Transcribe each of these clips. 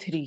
3।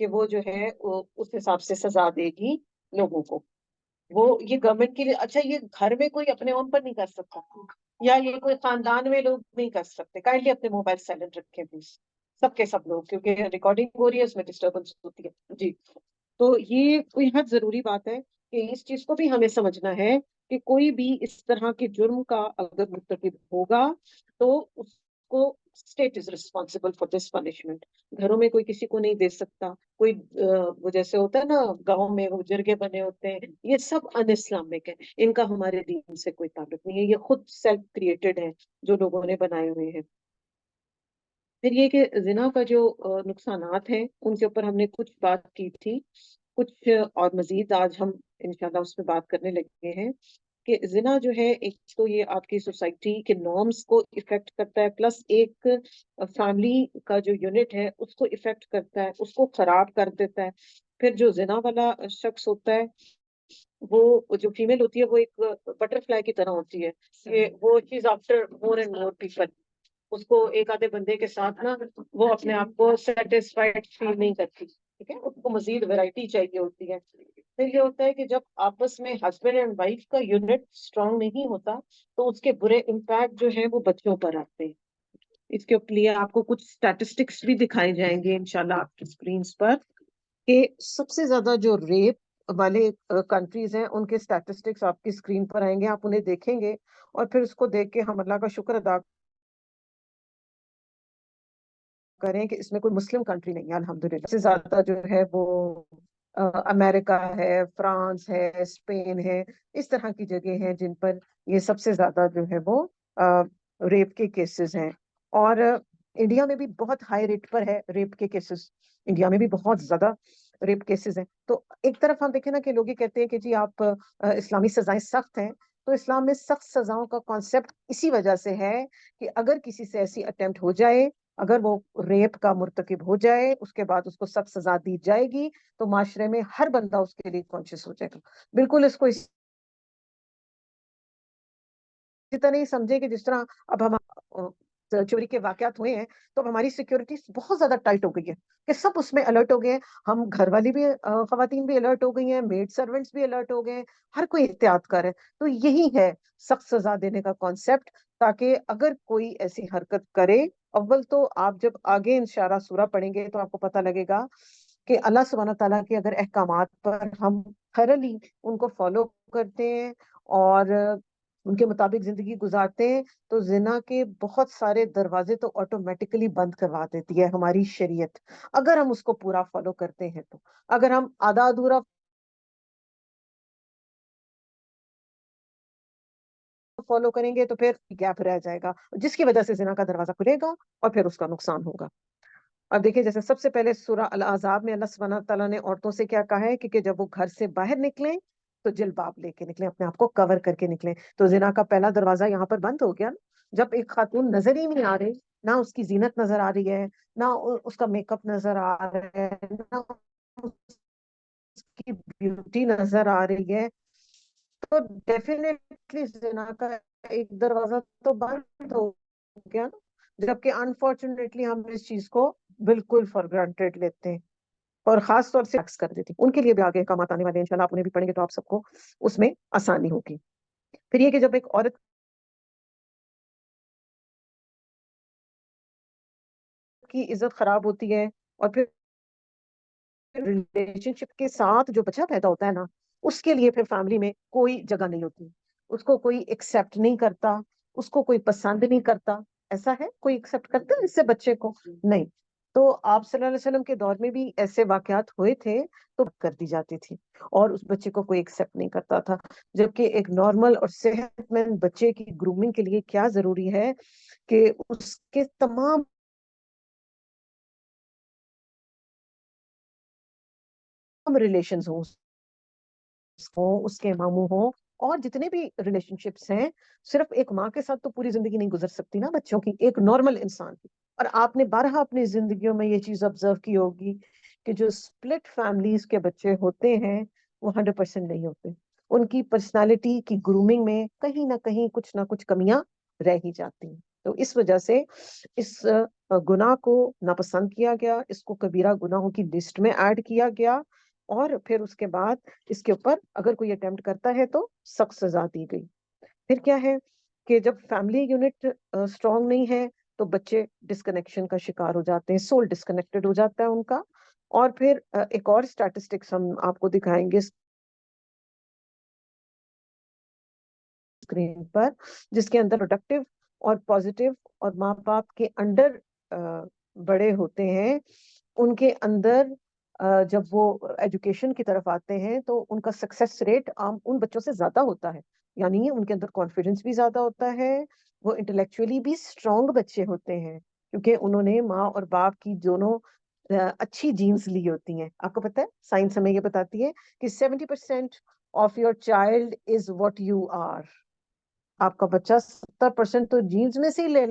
کہ وہ جو ہے اس حساب سے سزا دے گی لوگوں کو. وہ یہ گورنمنٹ کے لیے اچھا، یہ گھر میں کوئی اپنے اون پر نہیں کر سکتا، یا یہ کوئی خاندان میں لوگ نہیں کر سکتے. کائنڈلی اپنے موبائل سائلنٹ رکھیں پلیز، سب کے سب لوگ، کیونکہ ریکارڈنگ ہو رہی ہے، اس میں ڈسٹربنس ہوتی ہے. جی، تو یہ بہت ضروری بات ہے کہ اس چیز کو بھی ہمیں سمجھنا ہے کہ کوئی بھی اس طرح کے جرم کا اگر مرتکب ہوگا تو اس کو state is responsible for this punishment. گھروں میں کوئی کسی کو نہیں دے سکتا. کوئی وہ جیسے ہوتا ہے نا گاؤں میں وہ جرگے بنے ہوتے ہیں، یہ سب ان اسلامک ہے. ان کا ہمارے دین سے کوئی تعلق نہیں ہے، یہ خود سیلف کریٹڈ ہے جو لوگوں نے بنائے ہوئے ہیں. پھر یہ کہ زنا کا جو نقصانات ہیں ان کے اوپر ہم نے کچھ بات کی تھی، کچھ اور مزید آج ہم انشاءاللہ اس پہ بات کرنے لگے ہیں. کہ زنا جو ہے ایک تو یہ آپ کی سوسائٹی کے نارمز کو افیکٹ کرتا ہے، پلس ایک فیملی کا جو یونٹ ہے اس کو افیکٹ کرتا ہے، اس کو خراب کر دیتا ہے. پھر جو زنا والا شخص ہوتا ہے، وہ جو فیمیل ہوتی ہے وہ ایک بٹر فلائی کی طرح ہوتی ہے، کہ وہ چیز after more and more people, اس کو ایک آدھے بندے کے ساتھ نا وہ اپنے آپ کو سیٹسفائڈ فیل نہیں کرتی. ٹھیک ہے، اس کو مزید ویرائٹی چاہیے ہوتی ہے. پھر یہ ہوتا ہے کہ جب آپس میں ہسبینڈ اینڈ وائف کا یونٹ اسٹرانگ نہیں ہوتا تو اس کے برے امپیکٹ جو ہیں وہ بچوں پر آتے ہیں. اس کے لیے آپ کو کچھ اسٹیٹسٹکس بھی دکھائے جائیں گے انشاءاللہ آپ کی اسکرینس پر، کہ سب سے زیادہ جو ریپ والے کنٹریز ہیں ان کے اسٹیٹسٹکس آپ کی اسکرین پر آئیں گے، آپ انہیں دیکھیں گے اور پھر اس کو دیکھ کے ہم اللہ کا شکر ادا کریں کہ اس میں کوئی مسلم کنٹری نہیں ہے. الحمدللہ سب سے زیادہ جو ہے وہ امریکہ ہے، فرانس ہے، اسپین ہے، اس طرح کی جگہ ہیں جن پر یہ سب سے زیادہ جو ہے وہ ریپ کے کیسز ہیں. اور انڈیا میں بھی بہت ہائی ریٹ پر ہے ریپ کے کیسز، انڈیا میں بھی بہت زیادہ ریپ کیسز ہیں. تو ایک طرف ہم دیکھیں نا کہ لوگ یہ کہتے ہیں کہ جی آپ اسلامی سزائیں سخت ہیں، تو اسلام میں سخت سزاؤں کا کانسیپٹ اسی وجہ سے ہے کہ اگر کسی سے ایسی اٹیمپٹ ہو جائے، اگر وہ ریپ کا مرتکب ہو جائے، اس کے بعد اس کو سخت سزا دی جائے گی تو معاشرے میں ہر بندہ اس کے لیے کانشیس ہو جائے گا. بالکل اس کو اسی طرح نہیں سمجھے کہ جس طرح اب ہم چوری کے واقعات ہوئے ہیں تو اب ہماری سیکیورٹی بہت زیادہ ٹائٹ ہو گئی ہے کہ سب اس میں الرٹ ہو گئے ہیں. ہم گھر والی بھی خواتین بھی الرٹ ہو گئی ہیں، میڈ سروینٹس بھی الرٹ ہو گئے ہیں، ہر کوئی احتیاط کر ہے. تو یہی ہے سخت سزا دینے کا کانسیپٹ، تاکہ اگر کوئی ایسی حرکت کرے، اول تو آپ جب آگے انشارہ سورہ پڑھیں گے تو آپ کو پتہ لگے گا کہ اللہ سبحانہ تعالیٰ کے اگر احکامات پر ہم تھرلی ان کو فالو کرتے ہیں اور ان کے مطابق زندگی گزارتے ہیں تو زنا کے بہت سارے دروازے تو آٹومیٹکلی بند کروا دیتی ہے ہماری شریعت، اگر ہم اس کو پورا فالو کرتے ہیں. تو اگر ہم آدھا ادھورا فالو کریں گے تو پھر گیپ رہ جائے گا جس کی وجہ سے زنا کا دروازہ کھلے گا اور پھر اس کا نقصان ہوگا. اب دیکھیں جیسے سب سے پہلے سورہ الاحزاب میں اللہ سبحانہ تعالیٰ نے عورتوں سے کیا کہا ہے کہ جب وہ گھر سے باہر نکلیں تو جلباب لے کے نکلیں، اپنے آپ کو کور کر کے نکلیں. تو زنا کا پہلا دروازہ یہاں پر بند ہو گیا نا. جب ایک خاتون نظر ہی نہیں آ رہی، نہ اس کی زینت نظر آ رہی ہے، نہ اس کا میک اپ نظر آ رہا ہے، نہ اس کی بیوٹی نظر آ رہی ہے، تو ڈیفینیٹلی زنا کا ایک دروازہ تو بند ہو گیا نا. جبکہ انفارچونیٹلی ہم اس چیز کو بالکل فار گرانٹیڈ لیتے ہیں اور خاص طور سے عکس کر دیتی. ان کے لیے بھی آگے احکامات آنے والے ہیں انشاءاللہ، آپ انہیں بھی پڑھیں گے تو آپ سب کو اس میں آسانی ہوگی. پھر یہ کہ جب ایک عورت کی عزت خراب ہوتی ہے اور پھر ریلیشن شپ کے ساتھ جو بچہ پیدا ہوتا ہے نا، اس کے لیے پھر فیملی میں کوئی جگہ نہیں ہوتی، اس کو کوئی ایکسپٹ نہیں کرتا، اس کو کوئی پسند نہیں کرتا. ایسا ہے کوئی ایکسپٹ کرتا ہے اس سے بچے کو؟ نہیں. تو آپ صلی اللہ علیہ وسلم کے دور میں بھی ایسے واقعات ہوئے تھے تو کر دی جاتی تھی اور اس بچے کو کوئی ایکسپٹ نہیں کرتا تھا. جبکہ ایک نارمل اور صحت مند بچے کی گرومنگ کے لیے کیا ضروری ہے کہ اس کے تمام ریلیشنز ہوں، اس کے ماموں ہوں، اور جتنے بھی ریلیشن شپس ہیں. صرف ایک ماں کے ساتھ تو پوری زندگی نہیں گزر سکتی نا بچوں کی، ایک نارمل انسان کی. اور آپ نے بارہا اپنی زندگیوں میں یہ چیز آبزرو کی ہوگی کہ جو سپلٹ فیملیز کے بچے ہوتے ہیں وہ 100% نہیں ہوتے. ان کی پرسنالٹی کی گرومنگ میں کہیں نہ کہیں کچھ نہ کچھ کمیاں رہ ہی جاتی ہیں. تو اس وجہ سے اس گناہ کو ناپسند کیا گیا، اس کو کبیرہ گناہوں کی لسٹ میں ایڈ کیا گیا، اور پھر اس کے بعد اس کے اوپر اگر کوئی اٹیمپٹ کرتا ہے تو سخت سزا دی گئی۔ پھر کیا ہے کہ جب فیملی یونٹ اسٹرانگ نہیں ہے تو بچے ڈسکنیکشن کا شکار ہو جاتے ہیں، سول ڈسکنیکٹڈ ہو جاتا ہے ان کا۔ اور پھر ایک اور اسٹیٹسٹکس ہم آپ کو دکھائیں گے اسکرین پر، جس کے اندر پروڈکٹیو اور پازیٹیو اور ماں باپ کے انڈر بڑے ہوتے ہیں، ان کے اندر جب وہ ایجوکیشن کی طرف آتے ہیں تو ان کا سکسیس ریٹ عام ان بچوں سے زیادہ ہوتا ہے، یعنی ان کے اندر کانفیڈنس بھی زیادہ ہوتا ہے، وہ انٹلیکچولی بھی اسٹرانگ بچے ہوتے ہیں، کیونکہ انہوں نے ماں اور باپ کی دونوں اچھی جینز لی ہوتی ہیں۔ آپ کو پتہ ہے سائنس ہمیں یہ بتاتی ہے کہ 70% of your child is what you are, آپ کا بچہ 70% تو جینز میں سے ہی لے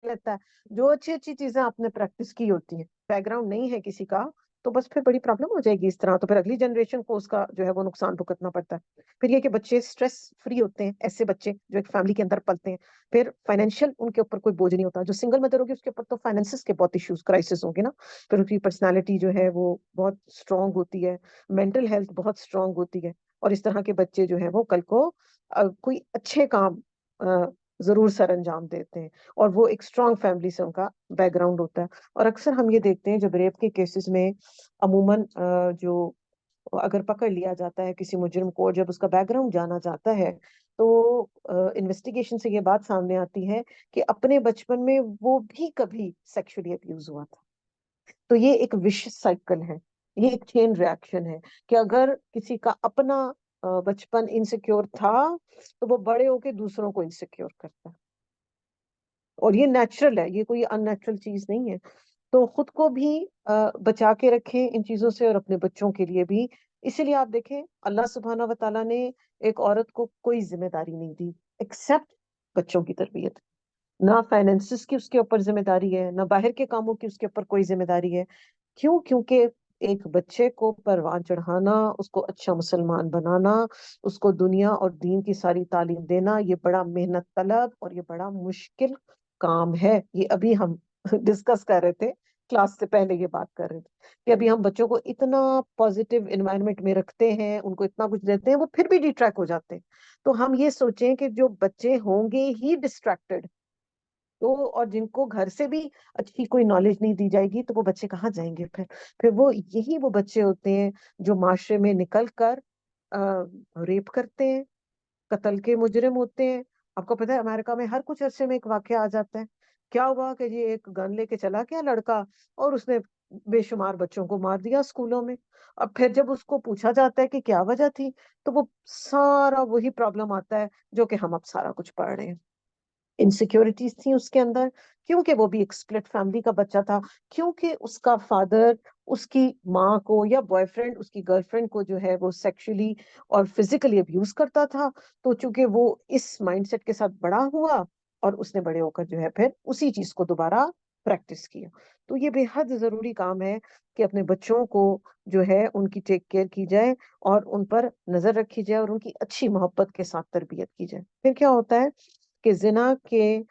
لیتا ہے، جو اچھی اچھی چیزیں آپ نے پریکٹس کی ہوتی ہیں۔ بیک گراؤنڈ نہیں ہے کسی کا تو بس پھر بڑی پرابلم ہو جائے گی اس طرح، تو پھر اگلی جنریشن کو اس کا جو ہے وہ نقصان بھگتنا پڑتا ہے۔ پھر یہ کہ بچے سٹریس فری ہوتے ہیں، ایسے بچے جو ایک فیملی کے اندر پلتے ہیں، پھر فائنینشیل ان کے اوپر کوئی بوجھ نہیں ہوتا۔ جو سنگل مدر ہوگی اس کے اوپر تو فائنینسز کے بہت ایشوز کرائسس ہوں گے نا، پھر ان کی پرسنالٹی جو ہے وہ بہت اسٹرانگ ہوتی ہے، مینٹل ہیلتھ بہت اسٹرانگ ہوتی ہے، اور اس طرح کے بچے جو ہے وہ کل کو کوئی اچھے کام ضرور سر انجام دیتے ہیں، اور وہ ایک اسٹرانگ فیملی سے ان کا بیک گراؤنڈ ہوتا ہے۔ اور اکثر ہم یہ دیکھتے ہیں جب ریپ کے کیسز میں عموماً جو اگر پکڑ لیا جاتا ہے کسی مجرم کو، جب اس کا بیک گراؤنڈ جانا جاتا ہے تو انویسٹیگیشن سے یہ بات سامنے آتی ہے کہ اپنے بچپن میں وہ بھی کبھی سیکشولی ابیوز ہوا تھا۔ تو یہ ایک وشس سائیکل ہے، یہ ایک چین ریاکشن ہے کہ اگر کسی کا اپنا بچپن انسیکیور تھا تو وہ بڑے ہو کے دوسروں کو انسیکیور کرتا ہے، اور یہ نیچرل ہے، یہ کوئی ان نیچرل چیز نہیں ہے۔ تو خود کو بھی بچا کے رکھیں ان چیزوں سے، اور اپنے بچوں کے لیے بھی۔ اسی لیے آپ دیکھیں اللہ سبحانہ و تعالیٰ نے ایک عورت کو کوئی ذمہ داری نہیں دی ایکسپٹ بچوں کی تربیت، نہ فائنینسز کی اس کے اوپر ذمہ داری ہے، نہ باہر کے کاموں کی اس کے اوپر کوئی ذمہ داری ہے۔ کیوں؟ کیونکہ ایک بچے کو پروان چڑھانا، اس کو اچھا مسلمان بنانا، اس کو دنیا اور دین کی ساری تعلیم دینا، یہ بڑا محنت طلب اور یہ بڑا مشکل کام ہے۔ یہ ابھی ہم ڈسکس کر رہے تھے، کلاس سے پہلے یہ بات کر رہے تھے کہ ابھی ہم بچوں کو اتنا پازیٹیو انوائرمنٹ میں رکھتے ہیں، ان کو اتنا کچھ دیتے ہیں، وہ پھر بھی ڈیٹریکٹ ہو جاتے ہیں۔ تو ہم یہ سوچیں کہ جو بچے ہوں گے ہی ڈسٹریکٹڈ، تو اور جن کو گھر سے بھی اچھی کوئی نالج نہیں دی جائے گی تو وہ بچے کہاں جائیں گے؟ پھر وہ یہی وہ بچے ہوتے ہیں جو معاشرے میں نکل کر ریپ کرتے ہیں، قتل کے مجرم ہوتے ہیں۔ آپ کو پتا ہے امریکہ میں ہر کچھ عرصے میں ایک واقعہ آ جاتا ہے، کیا ہوا کہ جی ایک گن لے کے چلا گیا لڑکا اور اس نے بے شمار بچوں کو مار دیا اسکولوں میں۔ اب پھر جب اس کو پوچھا جاتا ہے کہ کیا وجہ تھی تو وہ سارا وہی پرابلم آتا ہے جو کہ ہم اب سارا کچھ پڑھ رہے ہیں، انسیکیورٹیز تھیں اس کے اندر، کیونکہ وہ بھی ایک سپلٹ فیملی کا بچہ تھا، کیونکہ اس کا فادر اس کی ماں کو یا بوائے فرینڈ اس کی گرل فرینڈ کو جو ہے وہ سیکشولی اور فزیکلی ابیوز کرتا تھا۔ تو چونکہ وہ اس مائنڈ سیٹ کے ساتھ بڑا ہوا اور اس نے بڑے ہو کر جو ہے پھر اسی چیز کو دوبارہ پریکٹس کیا۔ تو یہ بے حد ضروری کام ہے کہ اپنے بچوں کو جو ہے ان کی ٹیک کیئر کی جائے اور ان پر نظر رکھی جائے اور ان کی اچھی محبت کے ساتھ تربیت کی جائے۔ پھر کیا ہوتا ہے کہ زنا کے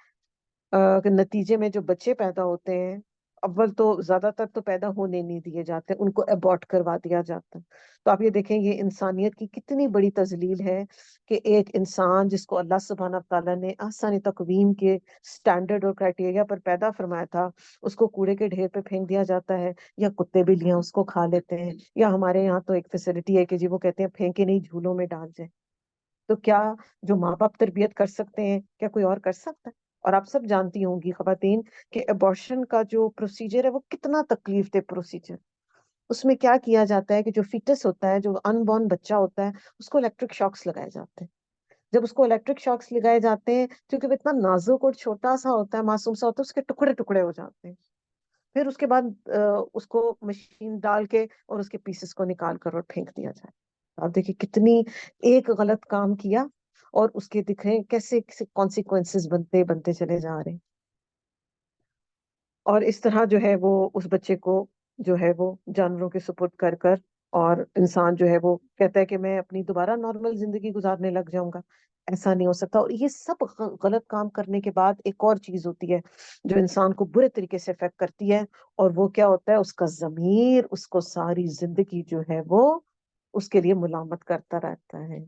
نتیجے میں جو بچے پیدا ہوتے ہیں، اول تو زیادہ تر تو پیدا ہونے نہیں دیے جاتے، ان کو ابورٹ کروا دیا جاتا ہے۔ تو آپ یہ دیکھیں یہ انسانیت کی کتنی بڑی تذلیل ہے کہ ایک انسان جس کو اللہ سبحانہ تعالیٰ نے آسانی تقویم کے سٹینڈرڈ اور کرائٹیریا پر پیدا فرمایا تھا، اس کو کوڑے کے ڈھیر پہ پھینک دیا جاتا ہے، یا کتے بلیاں اس کو کھا لیتے ہیں، یا ہمارے یہاں تو ایک فیسلٹی ہے کہ جی وہ کہتے ہیں پھینکے نہیں جھولوں میں ڈال جائے۔ تو کیا جو ماں باپ تربیت کر سکتے ہیں کیا کوئی اور کر سکتا ہے؟ اور آپ سب جانتی ہوں گی خواتین کہ ابارشن کا جو پروسیجر ہے وہ کتنا تکلیف دہ پروسیجر۔ اس میں کیا کیا جاتا ہے کہ جو فیٹس ہوتا ہے، جو ان بورن بچہ ہوتا ہے، اس کو الیکٹرک شاکس لگائے جاتے ہیں۔ جب اس کو الیکٹرک شاکس لگائے جاتے ہیں کیونکہ وہ اتنا نازک اور چھوٹا سا ہوتا ہے، معصوم سا ہوتا ہے، اس کے ٹکڑے ٹکڑے ہو جاتے ہیں۔ پھر اس کے بعد اس کو مشین ڈال کے اور اس کے پیسز کو نکال کر اور پھینک دیا جائے۔ آپ دیکھیں کتنی ایک غلط کام کیا اور اس کے دکھیں کیسے کانسیکوینسز بنتے بنتے چلے جا رہے ہیں۔ اور اس طرح جو ہے وہ اس بچے کو جو ہے وہ جانوروں کے سپرد کر کر، اور انسان جو ہے وہ کہتا ہے کہ میں اپنی دوبارہ نارمل زندگی گزارنے لگ جاؤں گا۔ ایسا نہیں ہو سکتا. اور یہ سب غلط کام کرنے کے بعد ایک اور چیز ہوتی ہے جو انسان کو برے طریقے سے افیکٹ کرتی ہے, اور وہ کیا ہوتا ہے, اس کا ضمیر اس کو ساری زندگی جو ہے وہ اس کے لیے ملامت کرتا رہتا ہے,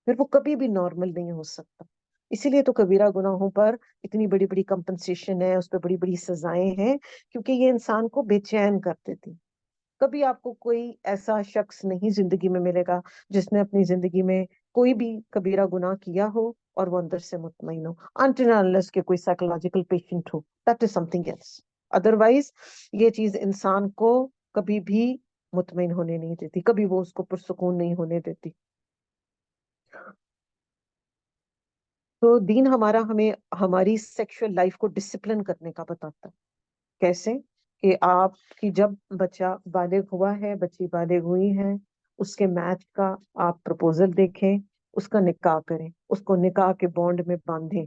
پھر وہ کبھی بھی نارمل نہیں ہو سکتا. اسی لیے تو کبیرہ گناہوں پر اتنی بڑی بڑی کمپنسیشن ہے, اس پہ بڑی بڑی سزائیں ہیں, کیونکہ یہ انسان کو بے چین کر دیتی. کبھی آپ کو کوئی ایسا شخص نہیں زندگی میں ملے گا جس نے اپنی زندگی میں کوئی بھی کبیرہ گناہ کیا ہو اور وہ اندر سے مطمئن ہو, until and unless کہ کوئی psychological patient who, that is something else. Otherwise یہ چیز انسان کو کبھی بھی مطمئن ہونے نہیں دیتی, کبھی وہ اس کو پرسکون نہیں ہونے دیتی. تو دین ہمارا ہمیں ہماری سیکشل لائف کو ڈسپلن کرنے کا بتاتا ہے. کیسے؟ کہ آپ کی جب بچہ بالغ ہوا ہے, بچی بالغ ہوئی ہے, اس کے میچ کا آپ پرپوزل دیکھیں, اس کا نکاح کریں, اس کو نکاح کے بانڈ میں باندھیں.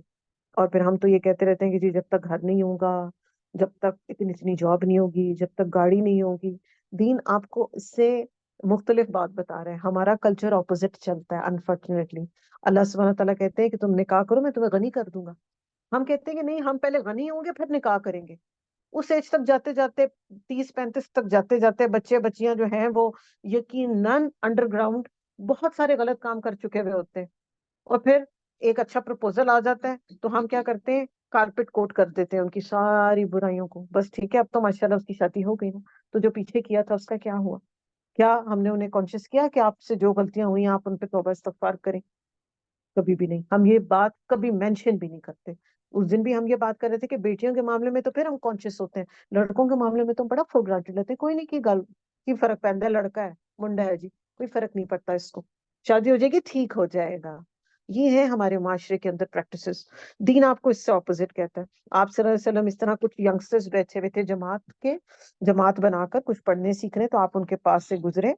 اور پھر ہم تو یہ کہتے رہتے ہیں کہ جی جب تک گھر نہیں ہوگا, جب تک اتنی جاب نہیں ہوگی, جب تک گاڑی نہیں ہوگی. دین آپ کو اس سے مختلف بات بتا رہے ہیں. ہمارا کلچر اپوزٹ چلتا ہے انفارچونیٹلی. اللہ سبحانہ تعالیٰ کہتے ہیں کہ تم نکاح کرو, میں تمہیں غنی کر دوں گا. ہم کہتے ہیں کہ نہیں, ہم پہلے غنی ہوں گے پھر نکاح کریں گے. اس ایج تک جاتے جاتے, 30-35 تک جاتے جاتے بچے بچیاں جو ہیں وہ یقیناً انڈر گراؤنڈ بہت سارے غلط کام کر چکے ہوئے ہوتے ہیں. اور پھر ایک اچھا پرپوزل آ جاتا ہے تو ہم کیا کرتے ہیں, کارپیٹ کوٹ کر دیتے ہیں ان کی ساری برائیوں کو. بس ٹھیک ہے, اب تو ماشاءاللہ اس کی شادی ہو گئی نا, تو جو پیچھے کیا تھا اس کا کیا ہوا؟ کیا ہم نے انہیں کانشیس کیا کہ آپ سے جو غلطیاں ہوئی آپ ان پہ توبہ استغفار کریں؟ کبھی بھی نہیں. ہم یہ بات کبھی مینشن بھی نہیں کرتے. اس دن بھی ہم یہ بات کر رہے تھے کہ بیٹیوں کے معاملے میں تو پھر ہم کانشیس ہوتے ہیں, لڑکوں کے معاملے میں تو ہم بڑا فور گرانٹیڈ لیتے ہیں. کوئی نہیں کی گل کی فرق پہنتا ہے, لڑکا ہے منڈا ہے جی, کوئی فرق نہیں پڑتا, اس کو شادی ہو جائے گی ٹھیک ہو جائے گا. یہ ہے ہمارے معاشرے کے اندر پریکٹسز. دین آپ کو اس سے اپوزٹ کہتا ہے. آپ صلی اللہ علیہ وسلم اس طرح کچھ ینگسٹرز بیٹھے ہوئے تھے جماعت بنا کر کچھ پڑھنے سیکھنے, تو آپ ان کے پاس سے گزرے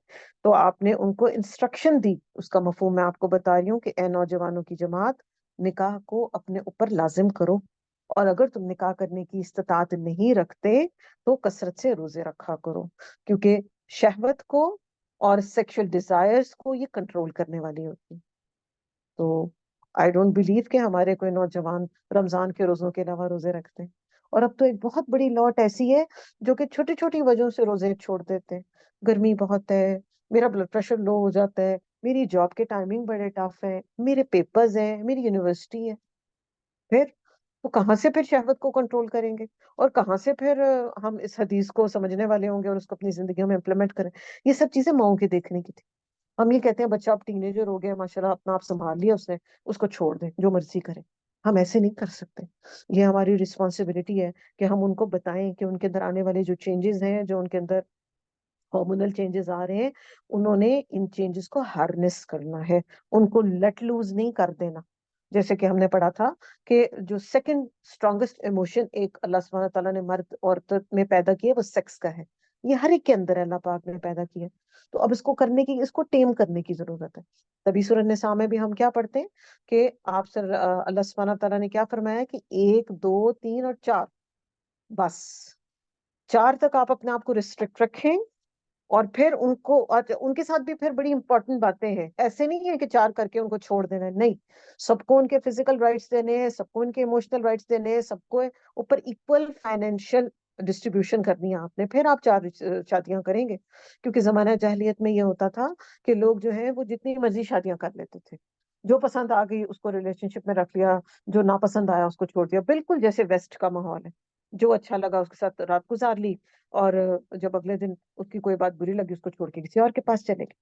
تو آپ نے ان کو انسٹرکشن دی. اس کا مفہوم میں آپ کو بتا رہی ہوں کہ اے نوجوانوں کی جماعت, نکاح کو اپنے اوپر لازم کرو, اور اگر تم نکاح کرنے کی استطاعت نہیں رکھتے تو کثرت سے روزے رکھا کرو, کیونکہ شہوت کو اور سیکشل ڈیزائرز کو یہ کنٹرول کرنے والی ہوتی. تو آئی ڈونٹ بلیو کہ ہمارے کوئی نوجوان رمضان کے روزوں کے علاوہ روزے رکھتے ہیں. اور اب تو ایک بہت بڑی لوٹ ایسی ہے جو کہ چھوٹی چھوٹی وجہوں سے روزے چھوڑ دیتے ہیں. گرمی بہت ہے, میرا بلڈ پریشر لو ہو جاتا ہے, میری جاب کے ٹائمنگ بڑے ٹف ہے, میرے پیپرز ہیں, میری یونیورسٹی ہے. پھر تو کہاں سے پھر شہوت کو کنٹرول کریں گے, اور کہاں سے پھر ہم اس حدیث کو سمجھنے والے ہوں گے اور اس کو اپنی زندگیوں میں امپلیمنٹ کریں؟ یہ سب چیزیں ماؤں کے دیکھنے کی تھی. ہم یہ کہتے ہیں بچہ اب ٹین ایجر ہو گیا, ماشاءاللہ اپنا آپ سنبھال لیا اس نے, اس کو چھوڑ دیں جو مرضی کرے. ہم ایسے نہیں کر سکتے. یہ ہماری رسپانسبلٹی ہے کہ ہم ان کو بتائیں کہ ان کے اندر آنے والے جو چینجز ہیں, جو ان کے اندر ہارمونل چینجز آ رہے ہیں, انہوں نے ان چینجز کو ہارنس کرنا ہے, ان کو لیٹ لوز نہیں کر دینا. جیسے کہ ہم نے پڑھا تھا کہ جو سیکنڈ اسٹرانگسٹ ایموشن ایک اللہ سبحانہ تعالیٰ نے مرد عورت میں پیدا کیا وہ سیکس کا ہے. یہ ہر ایک کے اندر اللہ پاک نے پیدا کیا. تو اب اس کو کرنے کی, اس کو ٹیم کرنے کی ضرورت ہے. تبھی سورۃ النساء میں بھی ہم کیا پڑھتے ہیں کہ آپ سے اللہ سبحانہ تعالیٰ نے کیا فرمایا کہ 1 2 3 اور 4, بس 4 تک آپ اپنے آپ کو ریسٹرکٹ رکھیں. اور پھر ان کے ساتھ بھی پھر بڑی امپورٹنٹ باتیں ہیں. ایسے نہیں ہے کہ 4 کر کے ان کو چھوڑ دینا ہے, نہیں. سب کو ان کے فزیکل رائٹس دینے ہیں, سب کو ان کے ایموشنل رائٹس دینے ہیں, سب کو اوپر ایکول فائنینشیل ڈسٹریبیوشن کرنی ہے آپ نے, پھر آپ 4 شادیاں کریں گے. کیونکہ زمانہ جاہلیت میں یہ ہوتا تھا کہ لوگ جو ہیں وہ جتنی مرضی شادیاں کر لیتے تھے, جو پسند آ گئی اس کو ریلیشن شپ میں رکھ لیا, جو ناپسند آیا اس کو چھوڑ دیا. بالکل جیسے ویسٹ کا ماحول ہے, جو اچھا لگا اس کے ساتھ رات گزار لی, اور جب اگلے دن اس کی کوئی بات بری لگی اس کو چھوڑ کے کسی اور کے پاس چلے گئے.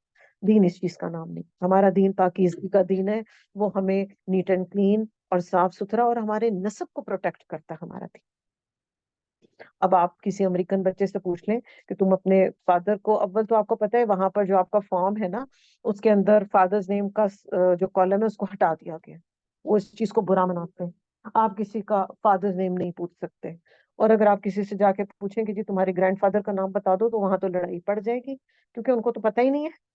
دین اس چیز کا نام نہیں. ہمارا دین پاکیزگی کا دین ہے. وہ ہمیں نیٹ اینڈ کلین اور صاف ستھرا اور ہمارے نسب کو پروٹیکٹ کرتا ہے ہمارا دین. اب آپ کسی امریکن بچے سے پوچھ لیں کہ تم اپنے فادر کو, اول تو آپ کو پتا ہے وہاں پر جو آپ کا فارم ہے نا, اس کے اندر فادرز نیم کا جو کالم ہے اس کو ہٹا دیا گیا. وہ اس چیز کو برا مناتے ہیں. آپ کسی کا فادرز نیم نہیں پوچھ سکتے. اور اگر آپ کسی سے جا کے پوچھیں کہ جی تمہارے گرینڈ فادر کا نام بتا دو, تو وہاں تو لڑائی پڑ جائے گی, کیونکہ ان کو تو پتہ ہی نہیں ہے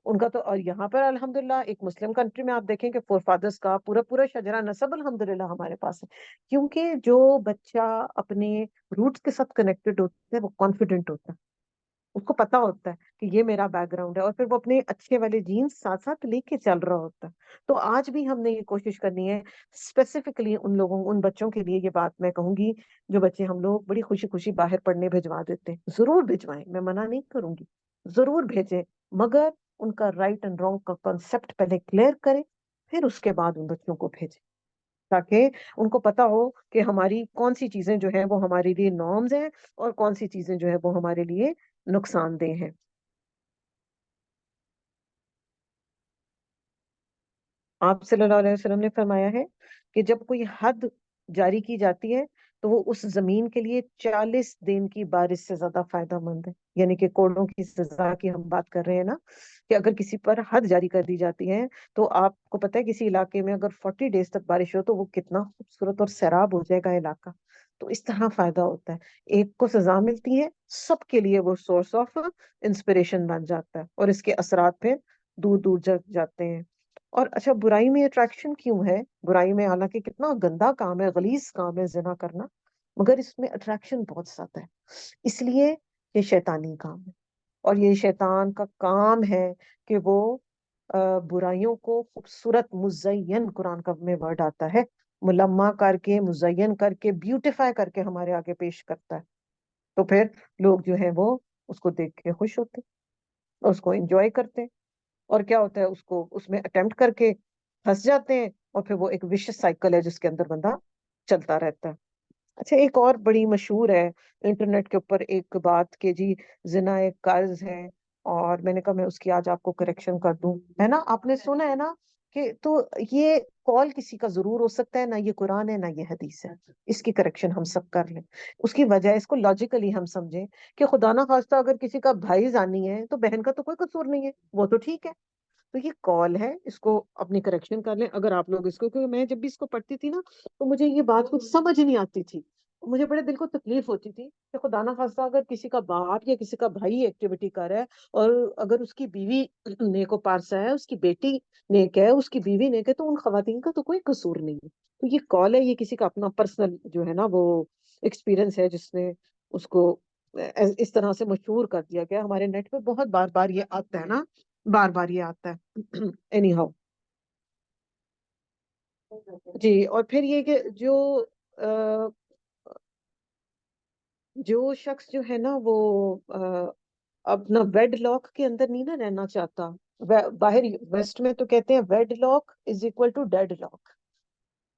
ان کا تو. اور یہاں پر الحمدللہ ایک مسلم کنٹری میں آپ دیکھیں کہ فور فادرز کا پورا پورا شجرہ نسب الحمدللہ ہمارے پاس ہے. کیونکہ جو بچہ اپنے روٹس کے ساتھ کنیکٹڈ ہوتا ہے وہ کانفیڈنٹ ہوتا ہے, اس کو پتا ہوتا ہے کہ یہ میرا بیک گراؤنڈ ہے، اور پھر وہ اپنے اچھے والے جینس ساتھ ساتھ لے کے چل رہا ہوتا ہے. تو آج بھی ہم نے یہ کوشش کرنی ہے اسپیسیفکلی ان لوگوں، ان بچوں کے لیے یہ بات میں کہوں گی جو بچے ہم لوگ بڑی خوشی خوشی باہر پڑھنے بھجوا دیتے ہیں. ضرور بھجوائیں، میں منع نہیں کروں گی، ضرور بھیجیں، مگر ان کا رائٹ اینڈ رانگ کا کنسپٹ پہلے کلیئر کریں، پھر اس کے بعد ان بچوں کو بھیجیں، تاکہ ان کو پتا ہو کہ ہماری کون سی چیزیں جو ہیں وہ ہمارے لیے نارمز ہیں، اور کون سی چیزیں جو ہے وہ ہمارے لیے نقصان دہ ہیں. آپ صلی اللہ علیہ وسلم نے فرمایا ہے کہ جب کوئی حد جاری کی جاتی ہے تو وہ اس زمین کے لیے 40 دن کی بارش سے زیادہ فائدہ مند ہے. یعنی کہ کوڑوں کی سزا کی ہم بات کر رہے ہیں نا، کہ اگر کسی پر حد جاری کر دی جاتی ہے تو آپ کو پتہ ہے کسی علاقے میں اگر 40 ڈیز تک بارش ہو تو وہ کتنا خوبصورت اور سیراب ہو جائے گا علاقہ. تو اس طرح فائدہ ہوتا ہے، ایک کو سزا ملتی ہے، سب کے لیے وہ سورس آف انسپریشن بن جاتا ہے، اور اس کے اثرات پھر دور دور جاتے ہیں. اور اچھا، برائی میں اٹریکشن کیوں ہے؟ برائی میں حالانکہ کتنا گندا کام ہے، غلیظ کام ہے زنا کرنا، مگر اس میں اٹریکشن بہت زیادہ ہے. اس لیے یہ شیطانی کام ہے، اور یہ شیطان کا کام ہے کہ وہ برائیوں کو خوبصورت مزین، قرآن کا میں ورڈ آتا ہے، ملمع کر کے، مزین کر کے، بیوٹیفائی کر کے ہمارے آگے پیش کرتا ہے. تو پھر لوگ جو ہیں وہ اس کو دیکھ کے خوش ہوتے ہیں، اس کو انجوائے کرتے ہیں، اور کیا ہوتا ہے، اس کو اس میں اٹمپٹ کر کے پھنس جاتے ہیں، اور پھر وہ ایک وشس سائیکل ہے جس کے اندر بندہ چلتا رہتا ہے. اچھا، ایک اور بڑی مشہور ہے انٹرنیٹ کے اوپر ایک بات کہ جی زنا ایک قرض ہے، اور میں نے کہا میں اس کی آج آپ کو کریکشن کر دوں، ہے نا؟ آپ نے سنا ہے نا کہ تو یہ کال کسی کا ضرور ہو سکتا ہے، نہ یہ قرآن ہے نہ یہ حدیث ہے. اس کی کریکشن ہم سب کر لیں. اس کی وجہ اس کو لاجیکلی ہم سمجھیں کہ خدا نہ خواستہ اگر کسی کا بھائی زانی ہے تو بہن کا تو کوئی قصور نہیں ہے، وہ تو ٹھیک ہے. تو یہ کال ہے، اس کو اپنی کریکشن کر لیں اگر آپ لوگ اس کو، کیونکہ میں جب بھی اس کو پڑھتی تھی نا تو مجھے یہ بات کچھ سمجھ نہیں آتی تھی، مجھے بڑے دل کو تکلیف ہوتی تھی کہ خدا نہ خواستہ اگر کسی کا باپ یا کسی کا بھائی ایکٹیویٹی کر رہا ہے، اور اگر اس کی بیوی نیک و پارسا ہے، اس کی بیٹی نیک ہے، اس کی بیوی نیک ہے، تو ان خواتین کا تو کوئی قصور نہیں ہے. تو یہ کال ہے، یہ کسی کا اپنا پرسنل جو ہے نا وہ ایکسپیرئنس ہے جس نے اس کو اس طرح سے مشہور کر دیا گیا. ہمارے نیٹ پہ بہت بار بار یہ آتا ہے نا، بار بار یہ آتا ہے. اینی ہاؤ، جی. اور پھر یہ کہ آ، جو شخص جو ہے نا وہ اپنا ویڈ لاک کے اندر نہیں نا رہنا چاہتا. باہر ویسٹ میں تو کہتے ہیں wedlock is equal to deadlock,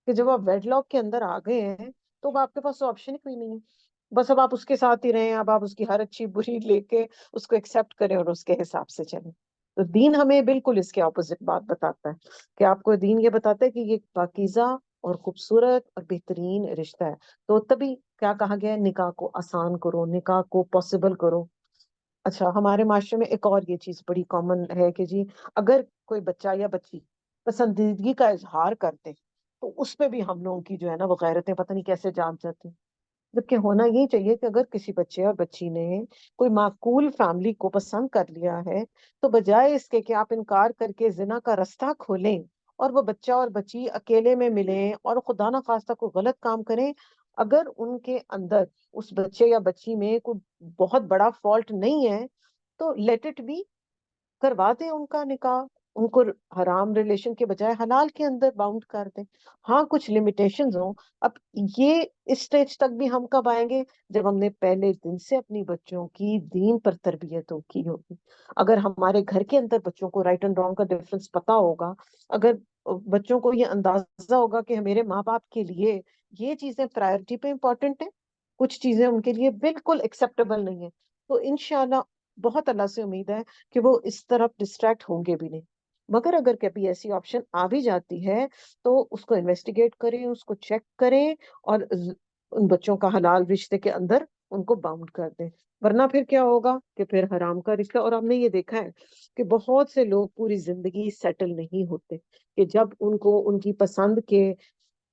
کہ جب آپ ویڈ لاک کے اندر آ گئے ہیں تو اب آپ کے پاس آپشن ہی کوئی نہیں ہے. بس اب آپ اس کے ساتھ ہی رہیں، اب آپ اس کی ہر اچھی بری لے کے اس کو ایکسپٹ کریں اور اس کے حساب سے چلیں. تو دین ہمیں بالکل اس کے اپوزٹ بات بتاتا ہے، کہ آپ کو دین یہ بتاتا ہے کہ یہ پاکیزہ اور خوبصورت اور بہترین رشتہ ہے. تو تبھی کیا کہا گیا ہے، نکاح کو آسان کرو، نکاح کو پاسبل کرو. اچھا، ہمارے معاشرے میں ایک اور یہ چیز بڑی کامن ہے کہ جی اگر کوئی بچہ یا بچی پسندیدگی کا اظہار کرتے تو اس پہ بھی ہم لوگوں کی جو ہے نا وہ غیرتیں پتہ نہیں کیسے جان جاتی. جبکہ ہونا یہ چاہیے کہ اگر کسی بچے اور بچی نے کوئی معقول فیملی کو پسند کر لیا ہے تو بجائے اس کے کہ آپ انکار کر کے زنا کا رستہ کھولیں اور وہ بچہ اور بچی اکیلے میں ملیں اور خدا نہ خواستہ کوئی غلط کام کریں، اگر ان کے اندر اس بچے یا بچی میں کوئی بہت بڑا فالٹ نہیں ہے تو لیٹ اٹ بی، کروا دیں ان کا نکاح، ان کو حرام ریلیشن کے بجائے حلال کے اندر باؤنڈ کر دیں. ہاں کچھ لمیٹیشنز ہوں. اب یہ اس سٹیج تک بھی ہم کب آئیں گے؟ جب ہم نے پہلے دن سے اپنی بچوں کی دین پر تربیت کی ہوگی. اگر ہمارے گھر کے اندر بچوں کو رائٹ اینڈ رانگ کا ڈفرنس پتا ہوگا، اگر بچوں کو یہ اندازہ ہوگا کہ میرے ماں باپ کے لیے یہ چیزیں پرائرٹی پہ امپورٹنٹ ہیں، کچھ چیزیں ان کے لیے بالکل ایکسیپٹیبل نہیں ہیں، تو انشاءاللہ بہت اللہ سے امید ہے کہ وہ اس طرف ڈسٹریکٹ ہوں گے بھی نہیں. مگر اگر کبھی ایسی آپشن آ بھی جاتی ہے تو اس کو انویسٹیگیٹ کریں، اس کو چیک کریں، اور ان بچوں کا حلال رشتے کے اندر ان کو باؤنڈ کر دیں. ورنہ پھر کیا ہوگا کہ پھر حرام کا رشتہ. اور ہم نے یہ دیکھا ہے کہ بہت سے لوگ پوری زندگی سیٹل نہیں ہوتے، کہ جب ان کو ان کی پسند کے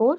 4।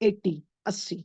80, 80,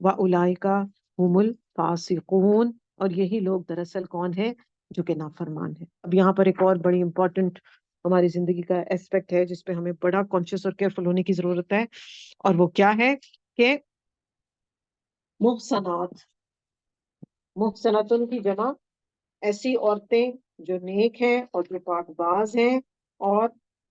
وَأُولَٰئِکَ هُمُ الْفَاسِقُونَ، اور یہی لوگ دراصل کون ہیں؟ جو کہ نافرمان ہیں. اب یہاں پر ایک اور بڑی امپورٹنٹ ہماری زندگی کا ایسپیکٹ ہے جس پہ ہمیں بڑا کانشیس اور کیئرفل ہونے کی ضرورت ہے، اور وہ کیا ہے کہ محسنات. محسناتن کی جمع ایسی عورتیں جو نیک ہیں اور جو پاک باز ہیں، اور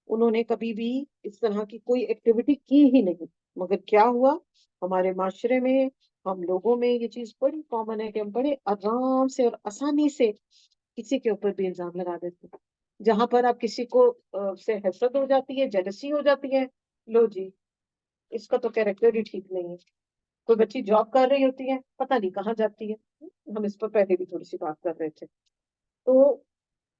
انہوں نے کبھی بھی اس طرح کی کوئی ایکٹیویٹی کی ہی نہیں. مگر کیا ہوا ہمارے معاشرے میں، ہم لوگوں میں یہ چیز بڑی کامن ہے کہ ہم بڑے آرام سے اور آسانی سے کسی کے اوپر بھی الزام لگا دیتے ہیں. جہاں پر آپ کسی کو سے حسد ہو جاتی ہے، جیلسی ہو جاتی ہے، لو جی اس کا تو کیریکٹر ہی ٹھیک نہیں ہے. کوئی بچی جاب کر رہی ہوتی ہے، پتہ نہیں کہاں جاتی ہے. ہم اس پر پہلے بھی تھوڑی سی بات کر رہے تھے. تو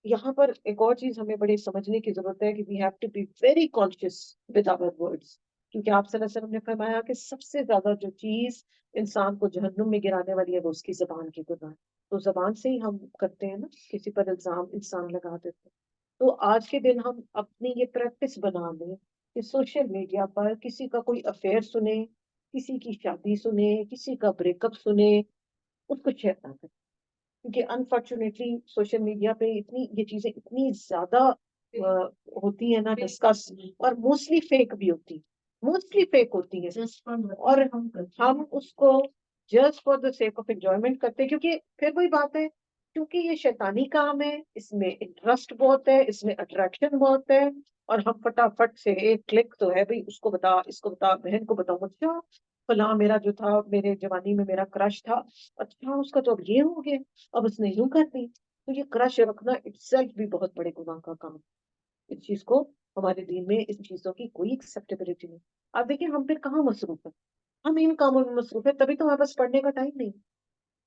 یہاں پر ایک اور چیز ہمیں بڑی سمجھنے کی ضرورت ہے کہ we have to be very conscious with our words, کیونکہ آپ صلی اللہ علیہ وسلم نے فرمایا کہ سب سے زیادہ جو چیز انسان کو جہنم میں گرانے والی ہے وہ اس کی زبان کی گناہ. تو زبان سے ہی ہم کرتے ہیں نا، کسی پر الزام انسان لگا دیتے ہیں. تو آج کے دن ہم اپنی یہ پریکٹس بنا لیں کہ سوشل میڈیا پر کسی کا کوئی افیئر سنیں، کسی کی شادی سنیں، کسی کا بریک اپ سنیں، اس کو شیئر نہ کریں. کیونکہ انفارچونیٹلی سوشل میڈیا پہ اتنی یہ چیزیں اتنی زیادہ ہوتی ہیں نا ڈسکس، اور موسٹلی فیک بھی ہوتی، موسٹلی فیک ہوتی ہے، اور ہم اس کو just for the sake of enjoyment کرتے ہیں. کیونکہ پھر وہی بات ہے، کیونکہ یہ شیطانی کام ہے، اس میں انٹرسٹ بہت ہے، اس میں اٹریکشن بہت ہے، اور ہم فٹافٹ سے ایک کلک تو ہے بھائی، اس کو بتا، اس کو بتا، بہن کو بتاؤ، اچھا فلاں میرا جو تھا میرے جوانی میں میرا کرش تھا، اچھا اس کا تو اب یہ ہو گیا، اب اس نے یوں کر دی. تو یہ کرش رکھنا اٹسیلف بھی بہت بڑے گناہ کا کام. اس چیز کو ہمارے دین میں اس چیزوں کی کوئی ایکسیپٹیبلٹی نہیں. آپ دیکھیں ہم پھر کہاں مصروف ہیں، ہم ان کاموں میں مصروف ہیں. تبھی تو ہمارے پاس پڑھنے کا ٹائم نہیں،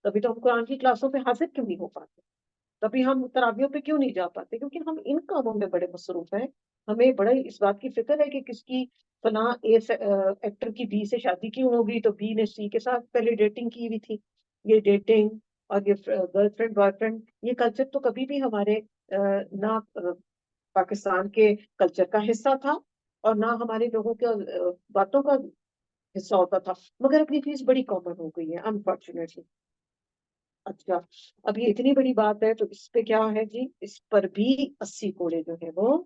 تبھی تو ہم قرآن کی کلاسوں پہ حاضر کیوں نہیں ہو پاتے، تبھی ہم تراویحوں پہ کیوں نہیں جا پاتے، کیونکہ ہم ان کاموں میں بڑے مصروف ہیں. ہمیں بڑا اس بات کی فکر ہے کہ کس کی فلاں ایکٹر کی بی سے شادی کیوں ہوگی، تو بی نے سی کے ساتھ پہلے ڈیٹنگ کی ہوئی تھی. یہ ڈیٹنگ اور یہ گرل فرینڈ بوائے فرینڈ، یہ کلچر تو کبھی بھی ہمارے نہ پاکستان کے کلچر کا حصہ تھا اور نہ ہمارے لوگوں کے باتوں کا حصہ ہوتا تھا. مگر اب یہ چیز بڑی کامن ہو گئی ہے انفارچونیٹلی. اچھا اب یہ اتنی بڑی بات ہے تو اس پہ کیا ہے جی، اس پر بھی 80 کوڑے جو ہے وہ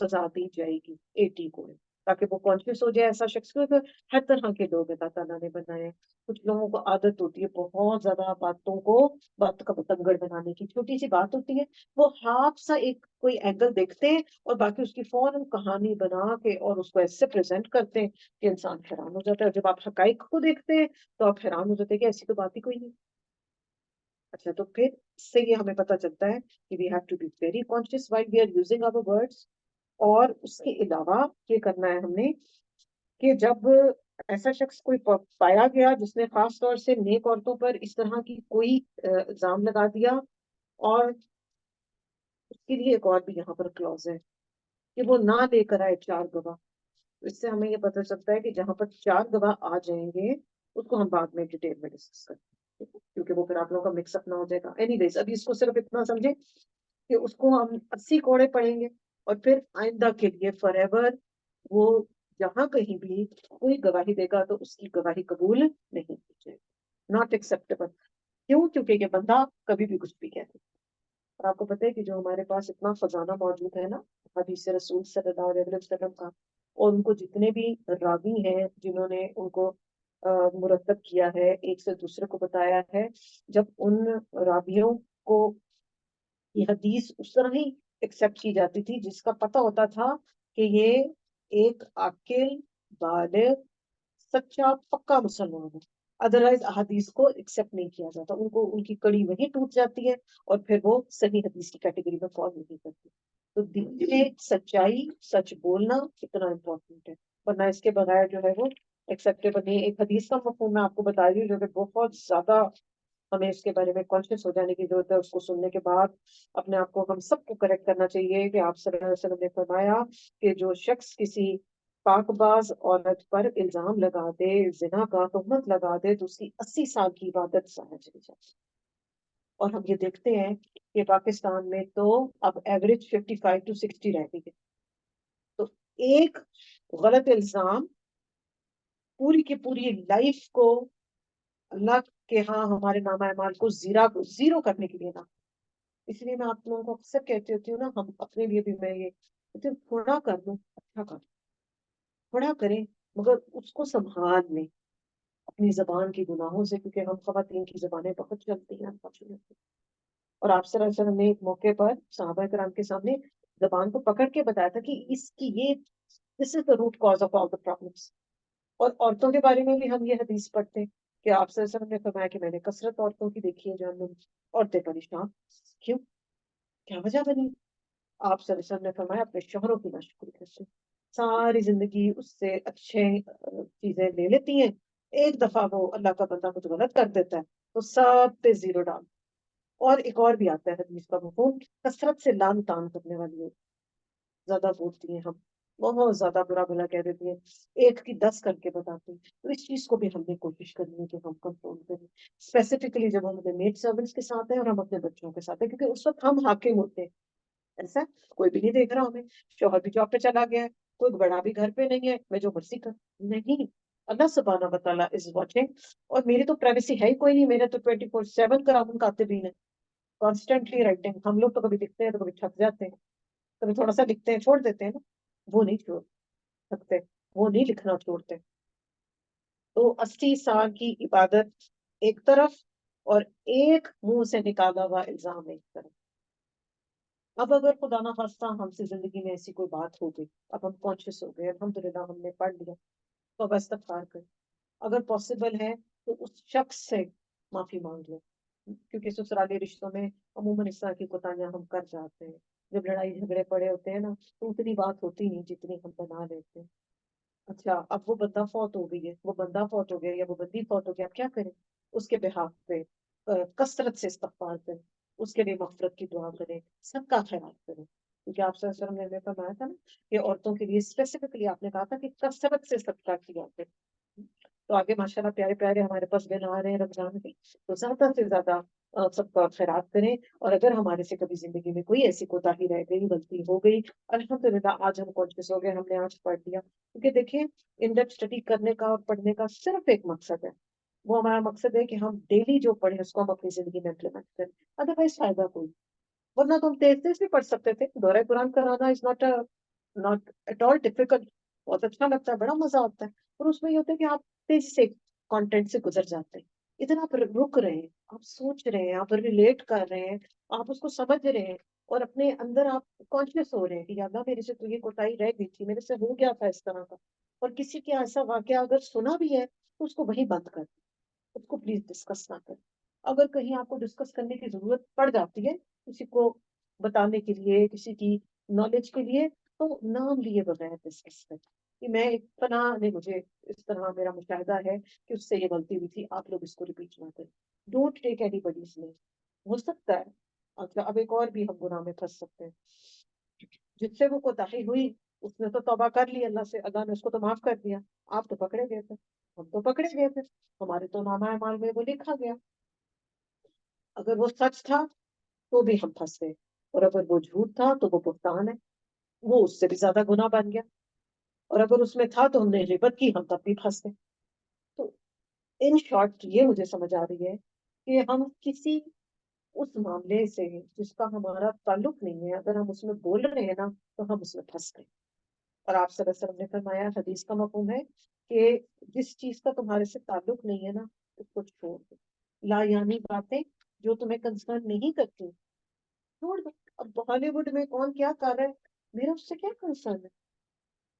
سزا دی جائے گی، 80 کوڑے، تاکہ وہ کانشیس ہو جائے ایسا شخص کو. ہر طرح کے لوگ اللہ تعالیٰ نے بنائے. کچھ لوگوں کو عادت ہوتی ہے بہت زیادہ باتوں کو، بات کا بتنگڑ بنانے کی. چھوٹی سی بات ہوتی ہے، وہ ہاف سا ایک کوئی اینگل دیکھتے ہیں اور باقی اس کی فوراً کہانی بنا کے اور اس کو ایسے پریزنٹ کرتے ہیں کہ انسان حیران ہو جاتا ہے. جب آپ حقائق کو دیکھتے ہیں تو آپ حیران ہو جاتے ہیں کہ ایسی تو بات ہی کوئی نہیں. اچھا تو پھر اس سے یہ ہمیں پتہ چلتا ہے کہ we have to be very conscious while we are using our words. اور اس کے علاوہ یہ کرنا ہے ہم نے کہ جب ایسا شخص کوئی پایا گیا جس نے خاص طور سے نیک عورتوں پر اس طرح کی کوئی الزام لگا دیا، اور اس کے لیے ایک اور بھی یہاں پر کلوز ہے کہ وہ نہ لے کر آئے 4 گواہ. اس سے ہمیں یہ پتہ چلتا ہے کہ جہاں پر 4 گواہ آ جائیں گے اس کو ہم بعد میں ڈیٹیل میں ڈسکس کریں گے، کیونکہ وہ پھر آپ لوگوں کا مکس اپ نہ ہو جائے گا. اینی ویز ابھی اس کو صرف اتنا سمجھیں کہ اس کو ہم 80 کوڑے پڑھیں گے، اور پھر آئندہ کے لیے فار ایور وہ جہاں کہیں بھی کوئی گواہی دے گا تو اس کی گواہی قبول نہیں کی جائے گی، ناٹ ایکسیپٹیبل. کیوں؟ کیونکہ یہ بندہ کبھی بھی کچھ بھی کہتے. اور آپ کو پتہ ہے کہ جو ہمارے پاس اتنا خزانہ موجود ہے نا حدیث رسول صلی اللہ علیہ وسلم کا، اور ان کو جتنے بھی راوی ہیں جنہوں نے ان کو مرتب کیا ہے، ایک سے دوسرے کو بتایا ہے، جب ان راویوں کو یہ حدیث اس طرح ہی ایکسیپٹ کی جاتی تھی جس کا پتہ ہوتا تھا کہ یہ ایک عاقل، بالغ، سچا، پکا مسلمان ہے. ادروائز احادیث کو ایکسیپٹ نہیں کیا جاتا، ان کو ان کی کڑی وہی ٹوٹ جاتی ہے اور پھر وہ صحیح حدیث کی کیٹیگری میں فال نہیں کرتی. تو دین میں سچائی، سچ بولنا اتنا امپورٹنٹ ہے، ورنہ اس کے بغیر جو ہے وہ ایکسیپٹیبل نہیں. ایک حدیث کا مفہوم میں آپ کو بتا رہی ہوں جو کہ بہت زیادہ ہمیں اس کے بارے میں کانشیس ہو جانے کی ضرورت ہے. اس کو سننے کے بعد اپنے آپ کو ہم سب کو کریکٹ کرنا چاہیے کہ آپ صلی اللہ علیہ وسلم نے فرمایا کہ جو شخص کسی پاک باز عورت پر الزام لگا دے، زنا کا تہمت لگا دے، تو اس کی 80 سال کی عبادت ضائع چلی جاتی. اور ہم یہ دیکھتے ہیں کہ پاکستان میں تو اب ایوریج 55 to 60 رہ گئی ہے. تو ایک غلط الزام پوری کی پوری لائف کو اللہ کے ہاں ہمارے نامہ اعمال کو زیرو کرنے کے لیے نہ. اس لیے میں آپ لوگوں کو اکثر کہتی ہوتی ہوں نا، ہم اپنے لیے بھی میں یہ کہتی ہوں، تھوڑا کر لوں اچھا کر، تھوڑا کریں مگر اس کو سنبھال لیں اپنی زبان کی گناہوں سے، کیونکہ ہم خواتین کی زبانیں بہت چلتی ہیں unfortunately. اور آپ صلی اللہ علیہ وسلم نے ایک موقع پر صحابہ کرام کے سامنے زبان کو پکڑ کے بتایا تھا کہ اس کی یہ this is the root cause of all the problems. اور عورتوں کے بارے میں بھی ہم یہ حدیث پڑھتے ہیں کہ آپ صلی اللہ علیہ وسلم نے فرمایا کہ میں نے کثرت عورتوں کی دیکھی ہے جہنم میں، عورتیں پریشان. کیوں؟ کیا وجہ بنی؟ آپ صلی اللہ علیہ وسلم نے فرمایا اپنے شوہروں کی ناشکری کرتے، ساری زندگی اس سے اچھے چیزیں لے لیتی ہیں، ایک دفعہ وہ اللہ کا بندہ کچھ غلط کر دیتا ہے تو سب پہ زیرو ڈال. اور ایک اور بھی آتا ہے حدیث کا مفہوم، کثرت سے لان تان کرنے والی ہے، زیادہ بولتی ہیں ہم، بہت زیادہ برا بھلا کہہ دیتی ہیں، ایک کی 10 کر کے بتاتی ہیں. تو اس چیز کو بھی ہم نے کوشش کرنی ہے کہ ہم کنٹرول کریں، اسپیسیفکلی جب ہم اپنے میڈ سرونٹس کے ساتھ ہیں اور ہم اپنے بچوں کے ساتھ ہیں، کیونکہ اس وقت ہم حاکم ہوتے ہیں. ایسا کوئی بھی نہیں دیکھ رہا ہمیں، شوہر بھی جاب پہ چلا گیا ہے، کوئی بڑا بھی گھر پہ نہیں ہے، میں جو مرضی کر نہیں، اللہ سبحانہ و تعالیٰ از واچنگ. اور میری تو پرائیویسی ہے ہی کوئی نہیں، میرے تو 24/7 قرآن کاتبین ہے، کانسٹینٹلی رائٹنگ. ہم لوگ تو کبھی لکھتے ہیں تو کبھی تھک جاتے ہیں، کبھی تھوڑا سا لکھتے ہیں چھوڑ دیتے ہیں نا، وہ نہیں چھوڑ سکتے، وہ نہیں لکھنا چھوڑتے. تو 80 سال کی عبادت ایک طرف اور ایک منہ سے نکالا ہوا الزام ایک طرف. اب اگر خدا نہ خواستہ ہم سے زندگی میں ایسی کوئی بات ہو گئی، اب ہم کانشیس ہو گئے، الحمدللہ ہم نے پڑھ لیا، تو اب استغفار کریں. اگر پاسبل ہے تو اس شخص سے معافی مانگ لیں، کیونکہ سسرالی رشتوں میں عموماً اس طرح کی کوتاہیاں ہم کر جاتے ہیں. جب لڑائی جھگڑے پڑے ہوتے ہیں نا تو اتنی بات ہوتی نہیں جتنی ہم بنا لیتے ہیں. اچھا اب وہ بندہ فوت ہو گئی ہے، وہ بندہ فوت ہو گیا یا وہ بندی فوت ہو گیا، اب کیا کریں؟ اس کے بہاف پہ کثرت سے استغفار کریں، اس کے لیے مغفرت کی دعا کریں، سب کا خیال کریں. کیونکہ آپ صلی اللہ علیہ وسلم نے ہمیں فرمایا تھا نا کہ عورتوں کے لیے اسپیسیفکلی آپ نے کہا تھا کہ کثرت سے صدقہ کیا کریں. تو آگے ماشاءاللہ پیارے پیارے ہمارے پاس دن آ رہے ہیں رمضان کے، تو زیادہ سے زیادہ سب کا خیرات کریں. اور اگر ہمارے سے کبھی زندگی میں کوئی ایسی کوتاہی رہ گئی، غلطی ہو گئی، الحمدللہ آج ہم کانشیس ہو گئے، ہم نے آج پڑھ لیا. کیونکہ دیکھیں ان ڈیپتھ اسٹڈی کرنے کا اور پڑھنے کا صرف ایک مقصد ہے، وہ ہمارا مقصد ہے کہ ہم ڈیلی جو پڑھیں اس کو ہم اپنی زندگی میں امپلیمنٹ کریں. ادروائز فائدہ کوئی، ورنہ تو ہم تیز تیز بھی پڑھ سکتے تھے. دورہ قرآن کرانا is not at all difficult, بہت اچھا لگتا ہے، بڑا مزہ آتا ہے. اور اس میں یہ ہوتا ہے کہ آپ تیزی سے کانٹینٹ سے گزر جاتے ہیں، ادھر آپ رک رہے ہیں، آپ سوچ رہے ہیں، آپ ریلیٹ کر رہے ہیں، آپ اس کو سمجھ رہے ہیں، اور اپنے اندر آپ کانشیس ہو رہے ہیں کہ یا اللہ میرے سے تو یہ کوتاہی رہ گئی تھی، میرے سے ہو گیا تھا اس طرح کا. اور کسی کے ایسا واقعہ اگر سنا بھی ہے تو اس کو وہیں بند کر دیں، اس کو پلیز ڈسکس نہ کریں. اگر کہیں آپ کو ڈسکس کرنے کی ضرورت پڑ جاتی ہے کسی کو بتانے کے لیے، کسی کی نالج کے لیے، تو نام لیے بغیر ڈسکس کریں کہ میں ایک فلاں نے مجھے اس طرح میرا مشاہدہ ہے کہ اس سے یہ غلطی ہوئی تھی، آپ لوگ اس کو ریپیٹ نہ کریں. ڈونٹ ٹیک اینی باڈیز نیم. ہو سکتا ہے اچھا اب ایک اور بھی ہم گناہ میں پھنس سکتے ہیں، جس سے وہ کوتاہی ہوئی اس نے تو توبہ کر لی اللہ سے، اللہ نے اس کو تو معاف کر دیا، آپ تو پکڑے گئے تھے، ہم تو پکڑے گئے تھے، ہمارے تو نامہ اعمال میں وہ لکھا گیا. اگر وہ سچ تھا تو بھی ہم پھنس گئے، اور اگر وہ جھوٹ تھا تو وہ بہتان ہے، وہ اس سے بھی زیادہ گناہ بن گیا. اور اگر اس میں تھا تو ہم نے غیبت کی، ہم تب بھی پھنس گئے. تو ان شارٹ یہ مجھے سمجھ آ رہی ہے کہ ہم کسی اس معاملے سے جس کا ہمارا تعلق نہیں ہے اگر ہم اس میں بول رہے ہیں نا تو ہم اس میں پھنس گئے. اور آپ صلی اللہ علیہ وسلم نے فرمایا، حدیث کا مفہوم ہے کہ جس چیز کا تمہارے سے تعلق نہیں ہے نا اس کو چھوڑ دو. لا یعنی باتیں جو تمہیں کنسرن نہیں کرتی چھوڑ دو. اب ہالی ووڈ میں کون کیا کر رہا ہے، میرا اس سے کیا کنسرن ہے؟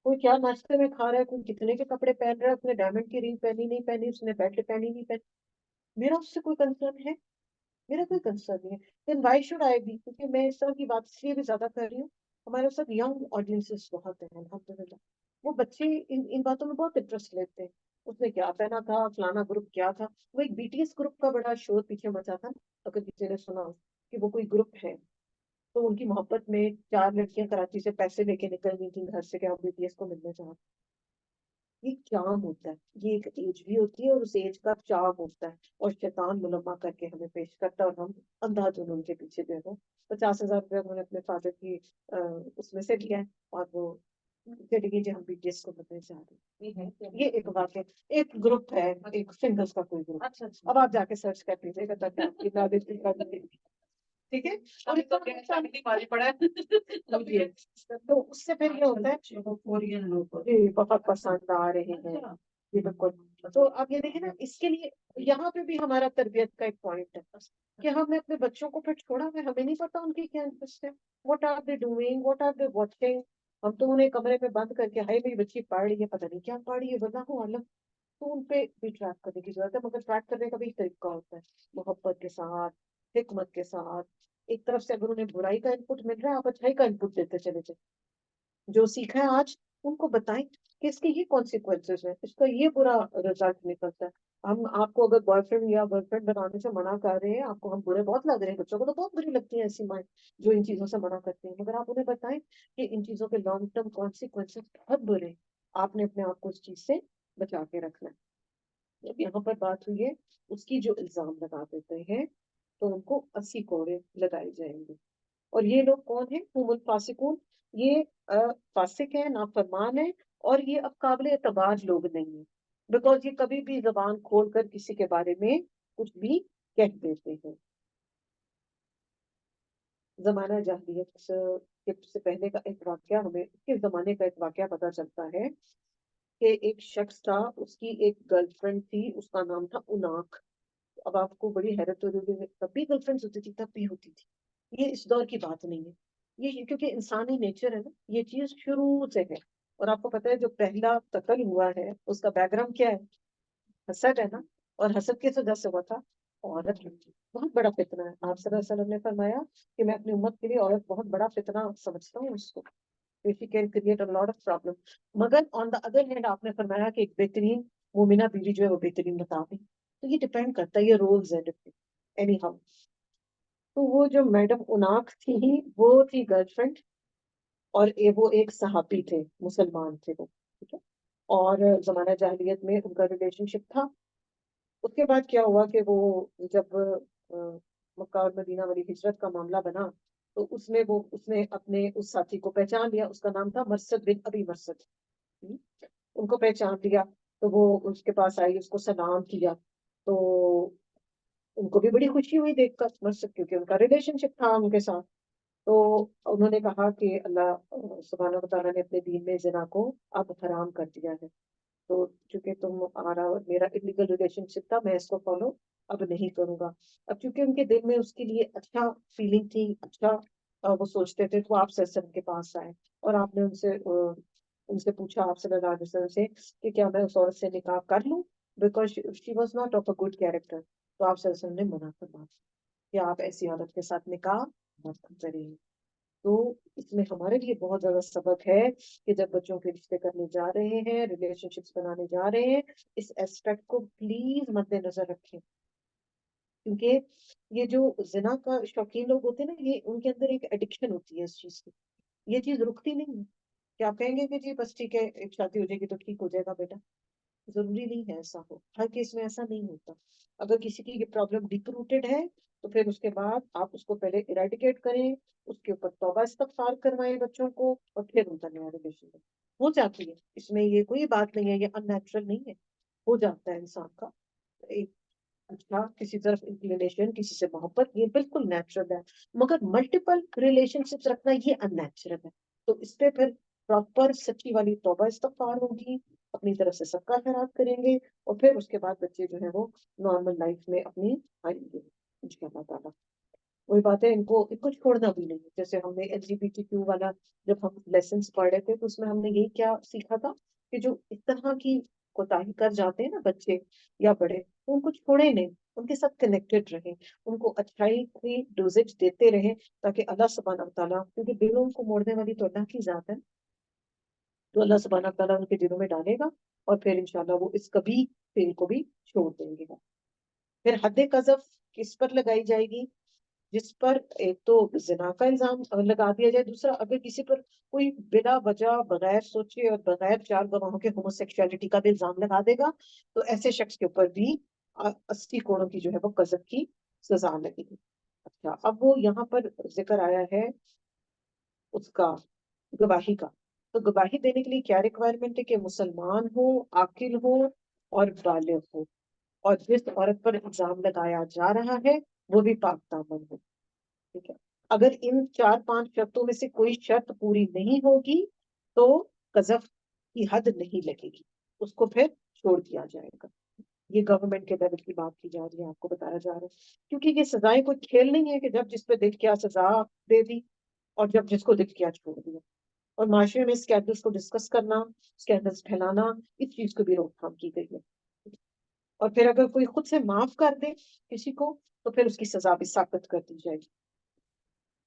کوئی کیا ناشتے میں کھا رہا ہے، کوئی کتنے کے کپڑے پہن رہا ہے، اس نے ڈائمنڈ کی رنگ پہنی نہیں پہنی، اس نے بیلٹ پہنی نہیں پہنی، میرا اس سے کوئی کنسرن ہے؟ میرا کوئی کنسرن نہیں ہے. دین وائی شوڈ آئی بی؟ کیونکہ میں اس طرح کی بات اس لیے بھی زیادہ کر رہی ہوں، ہمارے ساتھ ینگ آڈینسز بہت ہیں الحمدللہ، وہ بچے ان باتوں میں بہت انٹرسٹ لیتے ہیں. اس نے کیا پہنا تھا، فلانا گروپ کیا تھا. وہ ایک بی ٹی ایس گروپ کا بڑا شور پیچھے مچا تھا، اگر کسی نے سنا ہو کہ وہ کوئی گروپ ہے، تو ان کی محبت میں 4 لڑکیاں کراچی سے پیسے لے کے نکل گئی تھیں گھر سے کہ ہم بی ٹی ایس کو ملنے جا. یہ چام ہوتا ہے، یہ ایک ایج بھی ہوتی ہے اور اس ایج کا چام ہوتا ہے، اور شیطان ملما کر کے ہمیں پیش کرتا ہے، اور ہم اندھا دھن ان کے پیچھے جو ہے 50,000 روپے انہوں نے اپنے فادر کی اس میں سے لیا ہے، اور وہ چلیے جی ہم BTS کو بتانا چاہ رہے ہیں یہ ایک واقعہ ایک گروپ ہے ایک سنگرس کا کوئی گروپ اب آپ جا کے سرچ کر لیجیے گا تاکہ آپ کی نالج بھی کر لیجیے ٹھیک ہے اور پڑا ہے تو اس سے پھر یہ ہوتا ہے کورین لوگ بہت پسند آ رہے ہیں جی بالکل تو اب یہ دیکھیں نا اس کے لیے یہاں پہ بھی ہمارا تربیت کا ایک پوائنٹ ہے کہ ہم نے اپنے بچوں کو پھر چھوڑا ہے ہمیں نہیں پتا ان کی کیا انٹرسٹ ہے what are they doing what are they watching ہم تو انہیں کمرے میں بند کر کے ہائی میری بچی پڑھ رہی ہے پتہ نہیں کیا پڑھ رہی ہے بنا ہو الگ تو ان پہ بھی ٹریک کرنے کی ضرورت ہے مگر ٹریک کرنے کا بھی ایک طریقہ ہوتا ہے محبت کے ساتھ حکمت کے ساتھ ایک طرف سے اگر انہیں برائی کا انپٹ مل رہا ہے آپ اچھائی کا انپٹ دیتے چلے جائیں جو سیکھا ہے آج ان کو بتائیں کہ اس کے یہ کانسیکوینسز ہیں اس کا یہ برا رزلٹ نکلتا ہے ہم آپ کو اگر بوائے فرینڈ یا گرل فرینڈ بنانے سے منع کر رہے ہیں آپ کو ہم برے بہت لگ رہے ہیں بچوں کو تو بہت بری لگتی ہیں ایسی مائیں جو ان چیزوں سے منع کرتے ہیں مگر آپ انہیں بتائیں کہ ان چیزوں کے لانگ ٹرم کانسیکوینسز بہت برے ہیں آپ نے اپنے آپ کو اس چیز سے بچا کے رکھنا ہے جب یہاں پر بات ہوئی ہے اس کی جو الزام لگا دیتے ہیں تو ان کو 80 کوڑے لگائے جائیں گے اور یہ لوگ کون ہیں هم الفاسقون یہ فاسق ہے نافرمان ہے اور یہ اب قابل اعتبار لوگ نہیں ہیں بیکاز یہ کبھی بھی زبان کھول کر کسی کے بارے میں کچھ بھی کہہ دیتے ہیں زمانہ جاہلیت سے پہلے کا ایک واقعہ ہمیں کس زمانے کا ایک واقعہ پتا چلتا ہے کہ ایک شخص تھا اس کی ایک گرل فرینڈ تھی اس کا نام تھا اناک اب آپ کو بڑی حیرت ہو رہی ہے تب بھی گرل فرینڈ ہوتی تھی تب بھی ہوتی تھی یہ اس دور کی بات نہیں ہے یہ کیونکہ انسانی نیچر ہے نا یہ چیز شروع سے ہے اور آپ کو پتا ہے جو پہلا قتل ہوا ہے اس کا بیک گراؤنڈ کیا ہے حسد ہے نا اور حسد کس وجہ سے ہوا تھا عورت بہت بڑا فتنہ ہے آپ صلی اللہ علیہ وسلم نے فرمایا کہ میں اپنی امت کے لیے عورت بہت بڑا فتنہ سمجھتا ہوں اس کو she can create a lot of problem مگر on the other hand آپ نے فرمایا کہ ایک بہترین مومنہ بیوی جو ہے وہ بہترین بتا دی تو یہ ڈپینڈ کرتا ہے یہ رولز ہے اینی ہاؤ تو وہ جو میڈم اناک تھی وہ تھی گرل فرینڈ اور وہ ایک صحابی تھے مسلمان تھے وہ ٹھیک ہے اور زمانہ جاہلیت میں ان کا ریلیشن شپ تھا اس کے بعد کیا ہوا کہ وہ جب مکہ اور مدینہ والی ہجرت کا معاملہ بنا تو اس نے اپنے اس ساتھی کو پہچان لیا اس کا نام تھا مرثد بن ابی مرثد ان کو پہچان لیا تو وہ اس کے پاس آئی اس کو سلام کیا تو ان کو بھی بڑی خوشی ہوئی دیکھ کر مرثد کیونکہ ان کا ریلیشن شپ تھا ان کے ساتھ تو انہوں نے کہا کہ اللہ سبحانہ و تعالیٰ نے اپنے دین میں زنا کو اب حرام کر دیا ہے تو چونکہ تمہارا میرا انلیگل ریلیشن شپ تھا میں اس کو فالو اب نہیں کروں گا اب چونکہ ان کے دل میں اس کے لیے اچھا فیلنگ تھی اچھا وہ سوچتے تھے تو آپ سرسن کے پاس آئے اور آپ نے ان سے پوچھا آپ صلی اللہ علیہ وسلم سے کہ کیا میں اس عورت سے نکاح کر لوں because she was not of a good character تو آپ صلی اللہ علیہ وسلم نے منع فرمایا کہ آپ ایسی عورت کے ساتھ نکاح مت کریں تو اس میں ہمارے لیے بہت زیادہ سبق ہے کہ جب بچوں کے رشتے کرنے جا رہے ہیں ریلیشن شپس بنانے جا رہے ہیں اس ایسپیکٹ کو پلیز مد نظر رکھیں کیونکہ یہ جو زنا کا شوقین لوگ ہوتے ہیں نا یہ ان کے اندر ایک ایڈکشن ہوتی ہے اس چیز کی یہ چیز رکتی نہیں ہے کہ آپ کہیں گے کہ جی بس ٹھیک ہے ایک شادی ہو جائے گی تو ٹھیک ہو جائے گا بیٹا ضروری نہیں ہے ایسا ہو ہر کیس میں ایسا نہیں ہوتا اگر کسی کی یہ پرابلم ڈیپ روٹیڈ ہے تو پھر اس کے بعد آپ اس کو پہلے ایریڈیکیٹ کریں اس کے اوپر توبہ استغفار کروائیں بچوں کو اور پھر ان کا نیا ریلیشن ہو جاتی ہے اس میں یہ کوئی بات نہیں ہے یہ ان نیچرل نہیں ہے ہو جاتا ہے انسان کا ایک اچھا کسی طرف انکلینیشن کسی سے محبت یہ بالکل نیچرل ہے مگر ملٹیپل ریلیشن شپس رکھنا یہ ان نیچرل ہے تو اس پہ پھر پراپر سچی والی توبہ استغفار ہوگی اپنی طرف سے سب کا خیرات کریں گے اور پھر اس کے بعد بچے جو ہے وہ نارمل لائف میں اپنی آئیں گے انشاءاللہ تعالیٰ وہی بات ہے ان کو چھوڑنا بھی نہیں جیسے ہم نے LGBTQ والا جب ہم لیسنس پڑھ رہے تھے تو اس میں ہم نے یہی کیا سیکھا تھا کہ جو اس طرح کی کوتاہی کر جاتے ہیں نا بچے یا بڑے ان کو چھوڑے نہیں ان کے ساتھ کنیکٹڈ رہیں ان کو اچھائی کی ڈوزج دیتے رہیں تاکہ اللہ سبحانہ تعالیٰ کیونکہ دلوں کو موڑنے والی تو اللہ کی ذات ہے تو اللہ سبحانہ تعالیٰ ان کے دلوں میں ڈالے گا اور پھر انشاءاللہ وہ اس کبھی فیل کو بھی چھوڑ دیں گے پھر حد قذف کس پر لگائی جائے گی جس پر ایک تو زنا کا الزام لگا دیا جائے دوسرا اگر کسی پر کوئی بلا وجہ بغیر سوچے اور بغیر چار گواہوں کے ہوموسیکشوالٹی کا بھی الزام لگا دے گا تو ایسے شخص کے اوپر بھی 80 کوڑوں کی جو ہے وہ قذف کی سزا لگے گی اچھا اب وہ یہاں پر ذکر آیا ہے اس کا گواہی کا تو گواہی دینے کے لیے کیا ریکوائرمنٹ ہے؟ کہ مسلمان ہو، عاقل ہو اور بالغ ہو، اور جس عورت پر الزام لگایا جا رہا ہے وہ بھی پاک دامن ہو. ٹھیک ہے. اگر ان 4-5 شرطوں میں سے کوئی شرط پوری نہیں ہوگی تو قذف کی حد نہیں لگے گی، اس کو پھر چھوڑ دیا جائے گا. یہ گورنمنٹ کے لیول کی بات کی جا رہی ہے، آپ کو بتایا جا رہا ہے، کیونکہ یہ سزائیں کوئی کھیل نہیں ہے کہ جب جس پہ دل کیا سزا دے دی اور جب جس کو دل کیا چھوڑ دیا. اور معاشرے میں اسکینڈلس کو ڈسکس کرنا، اسکینڈلس پھیلانا، اس چیز کو بھی روک تھام کی گئی ہے. اور پھر اگر کوئی خود سے معاف کر دے کسی کو تو پھر اس کی سزا بھی سخت کر دی جائے گی.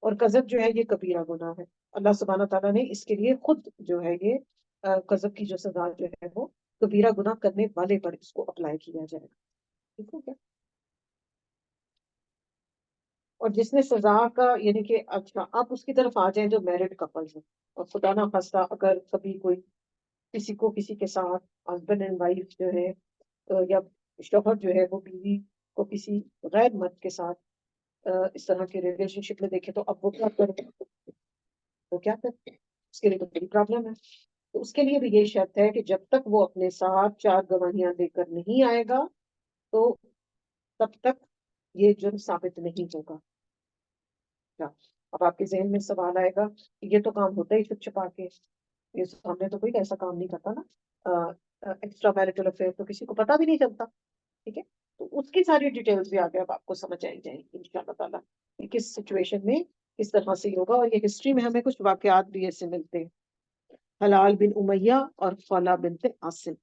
اور قذف جو ہے یہ کبیرہ گناہ ہے. اللہ سبحانہ تعالیٰ نے اس کے لیے خود جو ہے یہ قذف کی جو سزا جو ہے وہ کبیرہ گناہ کرنے والے پر اس کو اپلائی کیا جائے گا. ٹھیک ہے کیا؟ اور جس نے سزا کا یعنی کہ اچھا آپ اس کی طرف آ جائیں جو میرڈ کپلز ہیں، اور خدا نہ خواستہ اگر کبھی کوئی کسی کو کسی کے ساتھ ہسبینڈ اینڈ وائف جو ہے یا شوہر جو ہے وہ بیوی کو کسی غیر مرد کے ساتھ اس طرح کے ریلیشن شپ میں دیکھے تو اب وہ کیا کرے؟ وہ کیا کرے؟ اس کے لیے تو بڑی پرابلم ہے. تو اس کے لیے بھی یہ شرط ہے کہ جب تک وہ اپنے ساتھ 4 گواہیاں دے کر نہیں آئے گا تو تب تک یہ جرم ثابت نہیں ہوگا. اب آپ کے ذہن میں سوال آئے گا کہ یہ تو کام ہوتا ہی چھپ چھپا کے، یہ سامنے تو کوئی ایسا کام نہیں کرتا نا، ایکسٹرا میرٹل افیئر تو کسی کو پتا بھی نہیں چلتا. ٹھیک ہے. تو اس کی ساری ڈیٹیلز بھی آگے اب آپ کو سمجھ آئی جائیں گی انشاءاللہ تعالیٰ کہ کس سچویشن میں کس طرح سے ہوگا. اور یہ ہسٹری میں ہمیں کچھ واقعات بھی ایسے ملتے ہیں، حلال بن امیہ اور خولہ بنت عاصم.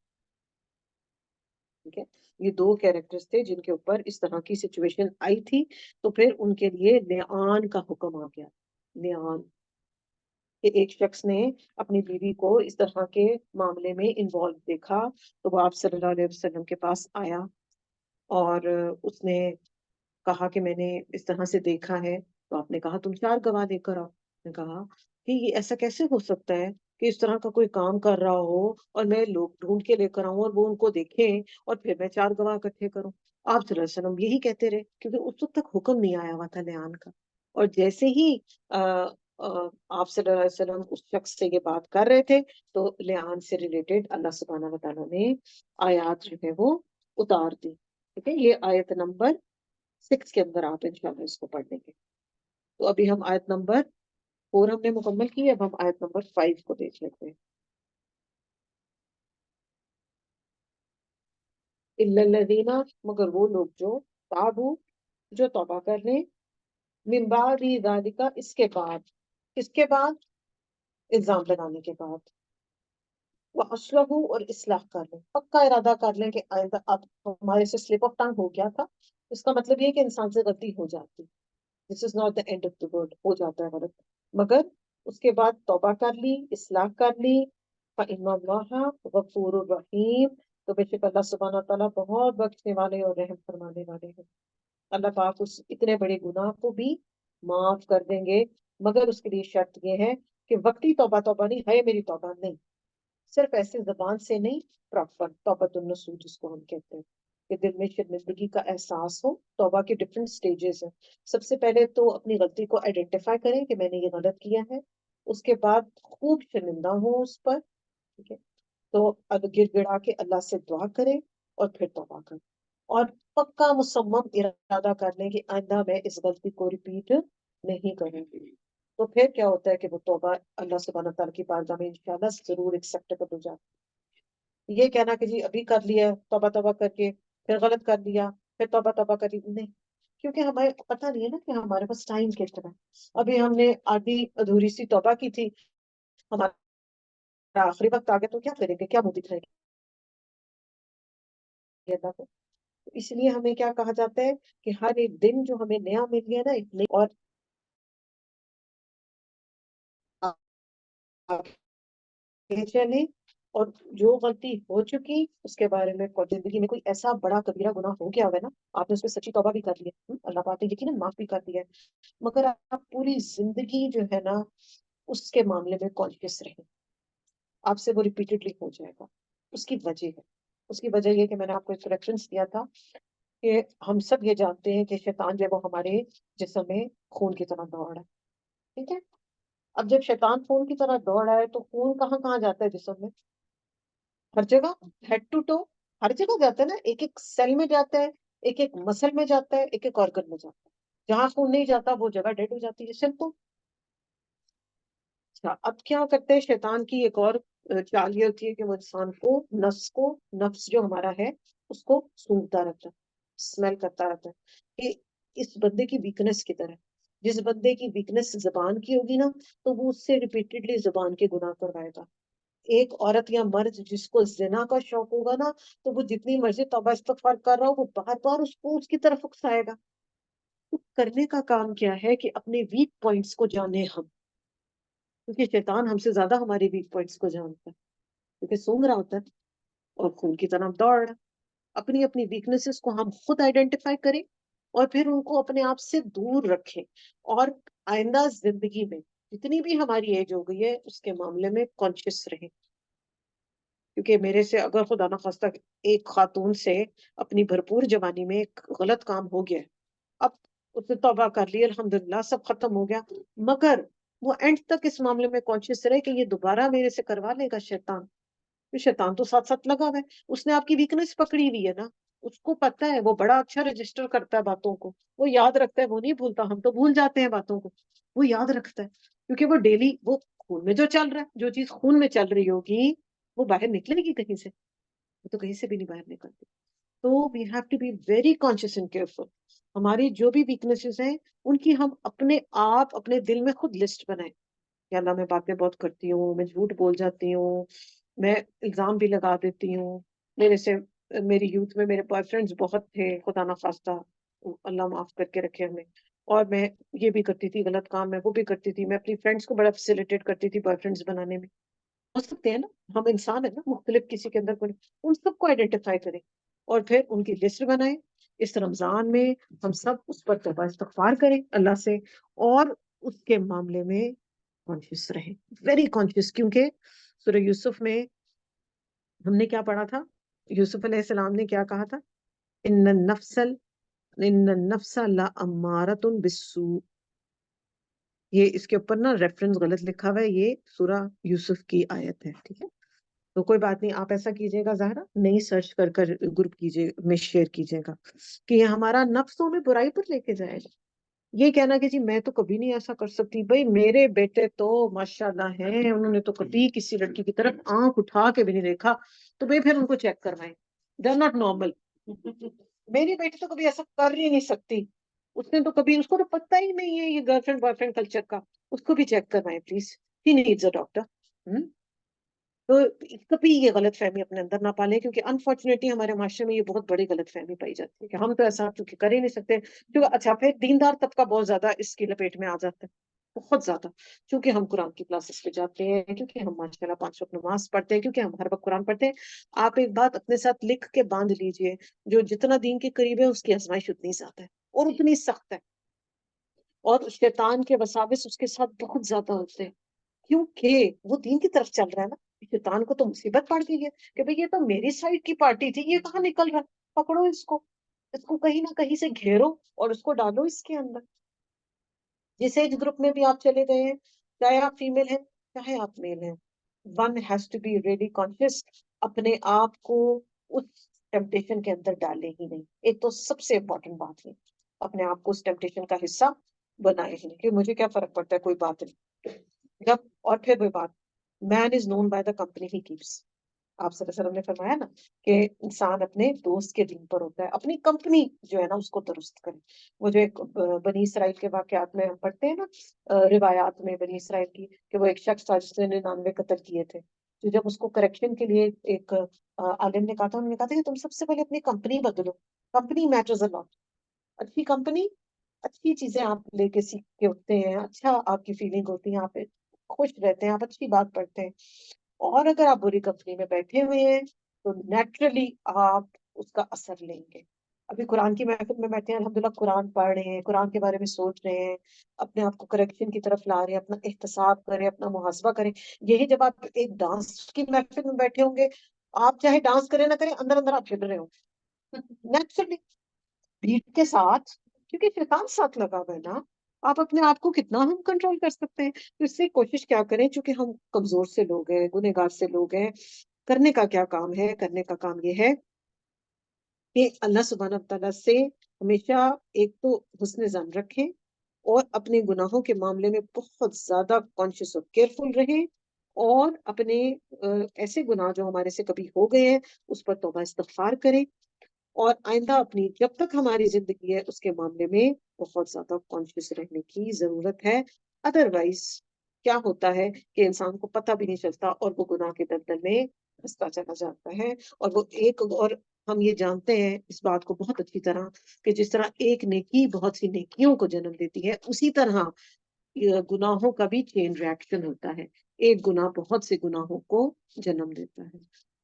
ٹھیک ہے. یہ 2 کیریکٹرز تھے جن کے اوپر اس طرح کی سچویشن آئی تھی، تو پھر ان کے لیے لعان کا حکم آ گیا. لعان کہ ایک شخص نے اپنی بیوی کو اس طرح کے معاملے میں انوالو دیکھا تو وہ آپ صلی اللہ علیہ وسلم کے پاس آیا اور اس نے کہا کہ میں نے اس طرح سے دیکھا ہے. تو آپ نے کہا تم 4 گواہ لے کر آؤ. نے کہا کہ یہ ایسا کیسے ہو سکتا ہے کہ اس طرح کا کوئی کام کر رہا ہو اور میں لوگ ڈھونڈ کے لے کر آؤں اور وہ ان کو دیکھیں اور پھر میں 4 گواہ اکٹھے کروں. آپ صلی اللہ علیہ وسلم یہی کہتے رہے کیونکہ اس وقت تک حکم نہیں آیا ہوا تھا لعان کا. اور جیسے ہی آپ صلی اللہ علیہ وسلم اس شخص سے یہ بات کر رہے تھے تو لعان سے ریلیٹڈ اللہ سبحانہ وتعالیٰ نے آیات جو ہے وہ اتار دی. ٹھیک ہے. یہ آیت نمبر 6 کے اندر آپ انشاءاللہ اس کو پڑھ لیں گے. تو ابھی ہم آیت نمبر 4 ہم نے مکمل کی، اب ہم آیت نمبر 5 کو دیکھ لیتے ہیں. الا الذین، مگر وہ لوگ جو تابوا، جو توبہ کر لیں، من بعد ذالک، اس کے بعد، اس کے بعد الزام لگانے کے بعد، وَأَصْلَحُوا، اور اصلاح کر لیں، پکا ارادہ کر لیں کہ آئندہ اب ہمارے سے سلپ آف ٹنگ ہو گیا تھا. اس کا مطلب یہ ہے کہ انسان سے غلطی ہو جاتی، this is not the end of the world, ہو جاتا ہے غلط، مگر اس کے بعد توبہ کر لی، اصلاح کر لی. فَإِنَّ اللَّهَ غَفُورٌ رَحِيمٌ، تو بے شک اللہ سبحانہ تعالیٰ بہت بخشنے والے اور رحم فرمانے والے ہیں. اللہ پاک اس اتنے بڑے گناہ کو بھی معاف کر دیں گے، مگر اس کے لیے شرط یہ ہے کہ وقتی توبہ توبہ نہیں ہے، میری توبہ نہیں، صرف ایسے زبان سے نہیں، پراپر توبۃ النصوح جس کو ہم کہتے ہیں کہ دل میں شرمندگی کا احساس ہو. توبہ کے ڈفرینٹ سٹیجز ہیں. سب سے پہلے تو اپنی غلطی کو آئیڈینٹیفائی کریں کہ میں نے یہ غلط کیا ہے، اس کے بعد خوب شرمندہ ہوں اس پر. ٹھیک ہے. تو اب گر گڑا کے اللہ سے دعا کریں اور پھر توبہ کریں اور پکا مصمم ارادہ کر لیں کہ آئندہ میں اس غلطی کو ریپیٹ نہیں کروں گی. تو پھر کیا ہوتا ہے کہ وہ توبہ اللہ سبحانہ تعالیٰ کی بارگاہ میں انشاءاللہ ضرور ایکسیپٹیبل ہو جاتی ہے. یہ کہنا کہ جی ابھی کر لیا توبہ توبہ کر کے پھر غلط کر لیا پھر توبہ توبہ کر لی، نہیں، کیونکہ ہمیں پتہ نہیں ہے نا کہ ہمارے پاس ٹائم کتنا ہے. ابھی ہم نے آدھی ادھوری سی توبہ کی تھی، ہمارا آخری وقت آ گیا تو کیا کریں گے، کیا منہ دکھائیں گے اللہ کو. اس لیے ہمیں کیا کہا جاتا ہے کہ ہر ایک دن جو ہمیں نیا مل گیا نا ایک نئی اور آگے چلیں. اور جو غلطی ہو چکی اس کے بارے میں زندگی میں کوئی ایسا بڑا کبیرہ گناہ ہو گیا ہوگا نا، آپ نے اس پہ سچی توبہ بھی کر لی ہے، اللہ پاک نے یقیناً معاف بھی کر دیا ہے، مگر آپ پوری زندگی جو ہے نا اس کے معاملے میں کانشیس رہیں، آپ سے وہ ریپیٹڈلی ہو جائے گا. اس کی وجہ ہے، اس کی وجہ یہ کہ میں نے آپ کو ایک ریفرنس دیا تھا کہ ہم سب یہ جانتے ہیں کہ شیطان جو ہے وہ ہمارے جسم میں خون کی طرح دوڑ ہے. ٹھیک ہے. اب جب شیطان خون کی طرح دوڑ رہا ہے تو خون کہاں کہاں جاتا ہے جسم میں؟ ہر جگہ، ہیڈ ٹو ٹو، ہر جگہ جاتا ہے نا، ایک ایک سیل میں جاتا ہے، ایک ایک مسل میں جاتا ہے، ایک ایک آرگن میں جاتا ہے. جہاں خون نہیں جاتا وہ جگہ ڈیڈ ہو جاتی ہے، سمپل. اچھا، اب کیا کرتے ہیں شیطان کی ایک اور چال یہ ہوتی ہے کہ وہ انسان کو نفس جو ہمارا ہے اس کو سونگتا رہتا ہے، اسمیل کرتا رہتا ہے کہ اس بندے کی ویکنس کی طرح. جس بندے کی ویکنس زبان کی ہوگی نا تو وہ اس سے ریپیٹڈلی زبان کے گناہ کروائے گا. ایک عورت یا مرد جس کو زنا کا شوق ہوگا نا تو وہ جتنی مرضی توبہ استغفار کر رہا ہو وہ بار بار اس کو اس کی طرف اکسائے گا. تو کرنے کا کام کیا ہے کہ اپنے ویک پوائنٹس کو جانے ہم، کیونکہ شیطان ہم سے زیادہ ہمارے ویک پوائنٹس کو جانتا ہے، کیونکہ سونگ رہا ہوتا ہے اور خون کی طرف دوڑ رہا ہے. اپنی اپنی ویکنیسز کو ہم خود آئیڈینٹیفائی کریں اور پھر ان کو اپنے آپ سے دور رکھیں، اور آئندہ زندگی میں جتنی بھی ہماری ایج ہو گئی ہے اس کے معاملے میں کانشیس رہیں. کیونکہ میرے سے اگر خدا نخواستہ ایک خاتون سے اپنی بھرپور جوانی میں ایک غلط کام ہو گیا، اب اس نے توبہ کر لی الحمدللہ سب ختم ہو گیا، مگر وہ اینڈ تک اس معاملے میں کانشیس رہے کہ یہ دوبارہ میرے سے کروا لے گا شیطان. تو شیطان تو ساتھ ساتھ لگا ہوا ہے، اس نے آپ کی ویکنس پکڑی ہوئی ہے نا، اس کو پتا ہے، وہ بڑا اچھا رجسٹر کرتا ہے باتوں کو، وہ یاد رکھتا ہے، وہ نہیں بھولتا. ہم تو بھول جاتے ہیں باتوں کو، وہ یاد رکھتا ہے کیونکہ وہ ڈیلی وہ خون میں جو چل رہا ہے، جو چیز خون میں چل رہی ہوگی وہ باہر نکلے گی کہیں سے؟ وہ تو کہیں سے بھی نہیں باہر نکلتی. تو we have to be very conscious and careful. ہماری جو بھی ویکنیسز ہیں ان کی ہم اپنے آپ اپنے دل میں خود لسٹ بنائیں کہ اللہ میں باتیں بہت کرتی ہوں، میں جھوٹ بول جاتی ہوں، میں الزام بھی لگا دیتی ہوں. میرے سے میری یوتھ میں میرے بوائے فرینڈز بہت تھے، خدا نخواستہ اللہ معاف کر کے رکھے ہمیں، اور میں یہ بھی کرتی تھی غلط کام، میں وہ بھی کرتی تھی، میں اپنی فرینڈز کو بڑا فیسیلیٹیٹ کرتی تھی بوائے فرینڈز بنانے میں. ہو سکتے ہیں نا، ہم انسان ہیں نا، مختلف کسی کے اندر کوئی، ان سب کو آئیڈینٹیفائی کریں اور پھر ان کی لسٹ بنائیں. اس رمضان میں ہم سب اس پر توبہ استغفار کریں اللہ سے، اور اس کے معاملے میں کانشیس رہیں، ویری کانشیس. کیونکہ سورہ یوسف میں ہم نے کیا پڑھا تھا؟ یوسف علیہ السلام نے کیا کہا تھا؟ ان النفس لامارۃ بالسوء. یہ اس کے اوپر نا ریفرنس غلط لکھا ہوا ہے، یہ سورہ یوسف کی آیت ہے، ٹھیک ہے؟ تو کوئی بات نہیں، آپ ایسا کیجئے گا زہرا، نہیں سرچ کر کر گروپ کیجئے میں شیئر کیجئے گا کہ یہ ہمارا نفس ہمیں برائی پر لے کے جائے گا. یہ کہنا کہ جی میں تو کبھی نہیں ایسا کر سکتی، بھائی میرے بیٹے تو ماشاءاللہ ہیں، انہوں نے تو کبھی کسی لڑکی کی طرف آنکھ اٹھا کے بھی نہیں دیکھا، تو بھائی پھر ان کو چیک کروائیں، دے آر ناٹ نارمل. میری بیٹی تو کبھی ایسا کر ہی نہیں سکتی، اس نے تو کبھی، اس کو تو پتہ ہی نہیں ہے یہ girl friend boy friend culture کا، اس کو بھی چیک کروائیں please, he needs a doctor. تو کبھی یہ غلط فہمی اپنے اندر نہ پالیں، کیونکہ انفارچونیٹلی ہمارے معاشرے میں یہ بہت بڑی غلط فہمی پائی جاتی ہے کہ ہم تو ایسا چونکہ کر ہی نہیں سکتے. کیونکہ اچھا پھر دیندار طبقہ بہت زیادہ اس کی لپیٹ میں آ جاتا ہے، بہت زیادہ، کیونکہ ہم قرآن کی کلاسز پہ جاتے ہیں، کیونکہ ہم ماشاءاللہ 5 وقت نماز پڑھتے ہیں، کیونکہ ہم ہر وقت قرآن پڑھتے ہیں. آپ ایک بات اپنے ساتھ لکھ کے باندھ لیجئے، جو جتنا دین کے قریب ہے اس کی آزمائش اتنی زیادہ ہے اور اتنی سخت ہے، اور شیطان کے وساوس اس کے ساتھ بہت زیادہ ہوتے ہیں، کیونکہ وہ دین کی طرف چل رہا ہے نا. شیطان کو تو مصیبت پڑ گئی ہے کہ بھئی یہ تو میری سائڈ کی پارٹی تھی، یہ کہاں نکل رہا ہے، پکڑو اس کو کہیں نہ کہیں سے گھیرو اور اس کو ڈالو اس کے اندر. جس ایج گروپ میں بھی آپ چلے گئے ہیں، چاہے آپ فیمیل ہیں چاہے آپ میل ہیں، one has to be really conscious, اپنے آپ کو اس ٹیمپٹیشن کے اندر ڈالے ہی نہیں. ایک تو سب سے امپورٹنٹ بات ہے اپنے آپ کو اس ٹیمپٹیشن کا حصہ بنائے ہی نہیں کہ مجھے کیا فرق پڑتا ہے، کوئی بات نہیں. جب اور پھر وہ بات، man is known by the company he keeps. آپ صلی اللہ علیہ وسلم نے فرمایا نا کہ انسان اپنے دوست کے دین پر ہوتا ہے، اپنی کمپنی جو ہے نا اس کو درست کرے. وہ جو ایک بنی اسرائیل کے واقعات میں ہم پڑھتے ہیں نا، روایات میں بنی اسرائیل کی، کہ وہ ایک شخص تھا جس نے 99 قتل کیے تھے. تو جب اس کو کریکشن کے لیے ایک عالم نے کہا تھا، انہوں نے کہا تھا کہ تم سب سے پہلے اپنی کمپنی بدلو، کمپنی میٹرز اے لاٹ. اچھی کمپنی، اچھی چیزیں آپ لے کے سیکھ کے اٹھتے ہیں، اچھا آپ کی فیلنگ ہوتی ہے، آپ خوش رہتے ہیں، آپ اچھی بات پڑھتے ہیں. اور اگر آپ بری کمپنی میں بیٹھے ہوئے ہیں تو نیچرلی آپ اس کا اثر لیں گے. ابھی قرآن کی محفل میں بیٹھے ہیں، الحمدللہ قرآن پڑھ رہے ہیں، قرآن کے بارے میں سوچ رہے ہیں، اپنے آپ کو کریکشن کی طرف لا رہے ہیں، اپنا احتساب کریں، اپنا محاسبہ کریں. یہی جب آپ ایک ڈانس کی محفل میں بیٹھے ہوں گے، آپ چاہے ڈانس کریں نہ کریں، اندر اندر آپ ہل رہے ہوں نیچرلی، بیٹ کے ساتھ، کیونکہ شیطان ساتھ لگا ہوا ہے نا. آپ اپنے آپ کو کتنا ہم کنٹرول کر سکتے ہیں؟ تو اس سے کوشش کیا کریں، چونکہ ہم کمزور سے لوگ ہیں، گنہگار سے لوگ ہیں، کرنے کا کیا کام ہے؟ کرنے کا کام یہ ہے کہ اللہ سبحانہ تعالیٰ سے ہمیشہ ایک تو حسن ظن رکھیں، اور اپنے گناہوں کے معاملے میں بہت زیادہ کانشیس اور کیئرفل رہیں، اور اپنے ایسے گناہ جو ہمارے سے کبھی ہو گئے ہیں اس پر توبہ استغفار کریں، اور آئندہ اپنی جب تک ہماری زندگی ہے اس کے معاملے میں بہت زیادہ کانشیس رہنے کی ضرورت ہے۔ ادروائز کیا ہوتا ہے کہ انسان کو پتہ بھی نہیں چلتا اور وہ گناہ کے دلدل میں پھنستا چلا جاتا ہے، اور وہ ایک اور ہم یہ جانتے ہیں اس بات کو بہت اچھی طرح کہ جس طرح ایک نیکی بہت سی نیکیوں کو جنم دیتی ہے، اسی طرح یہ گناہوں کا بھی چین ریاکشن ہوتا ہے۔ ایک گناہ بہت سے گناہوں کو جنم دیتا ہے۔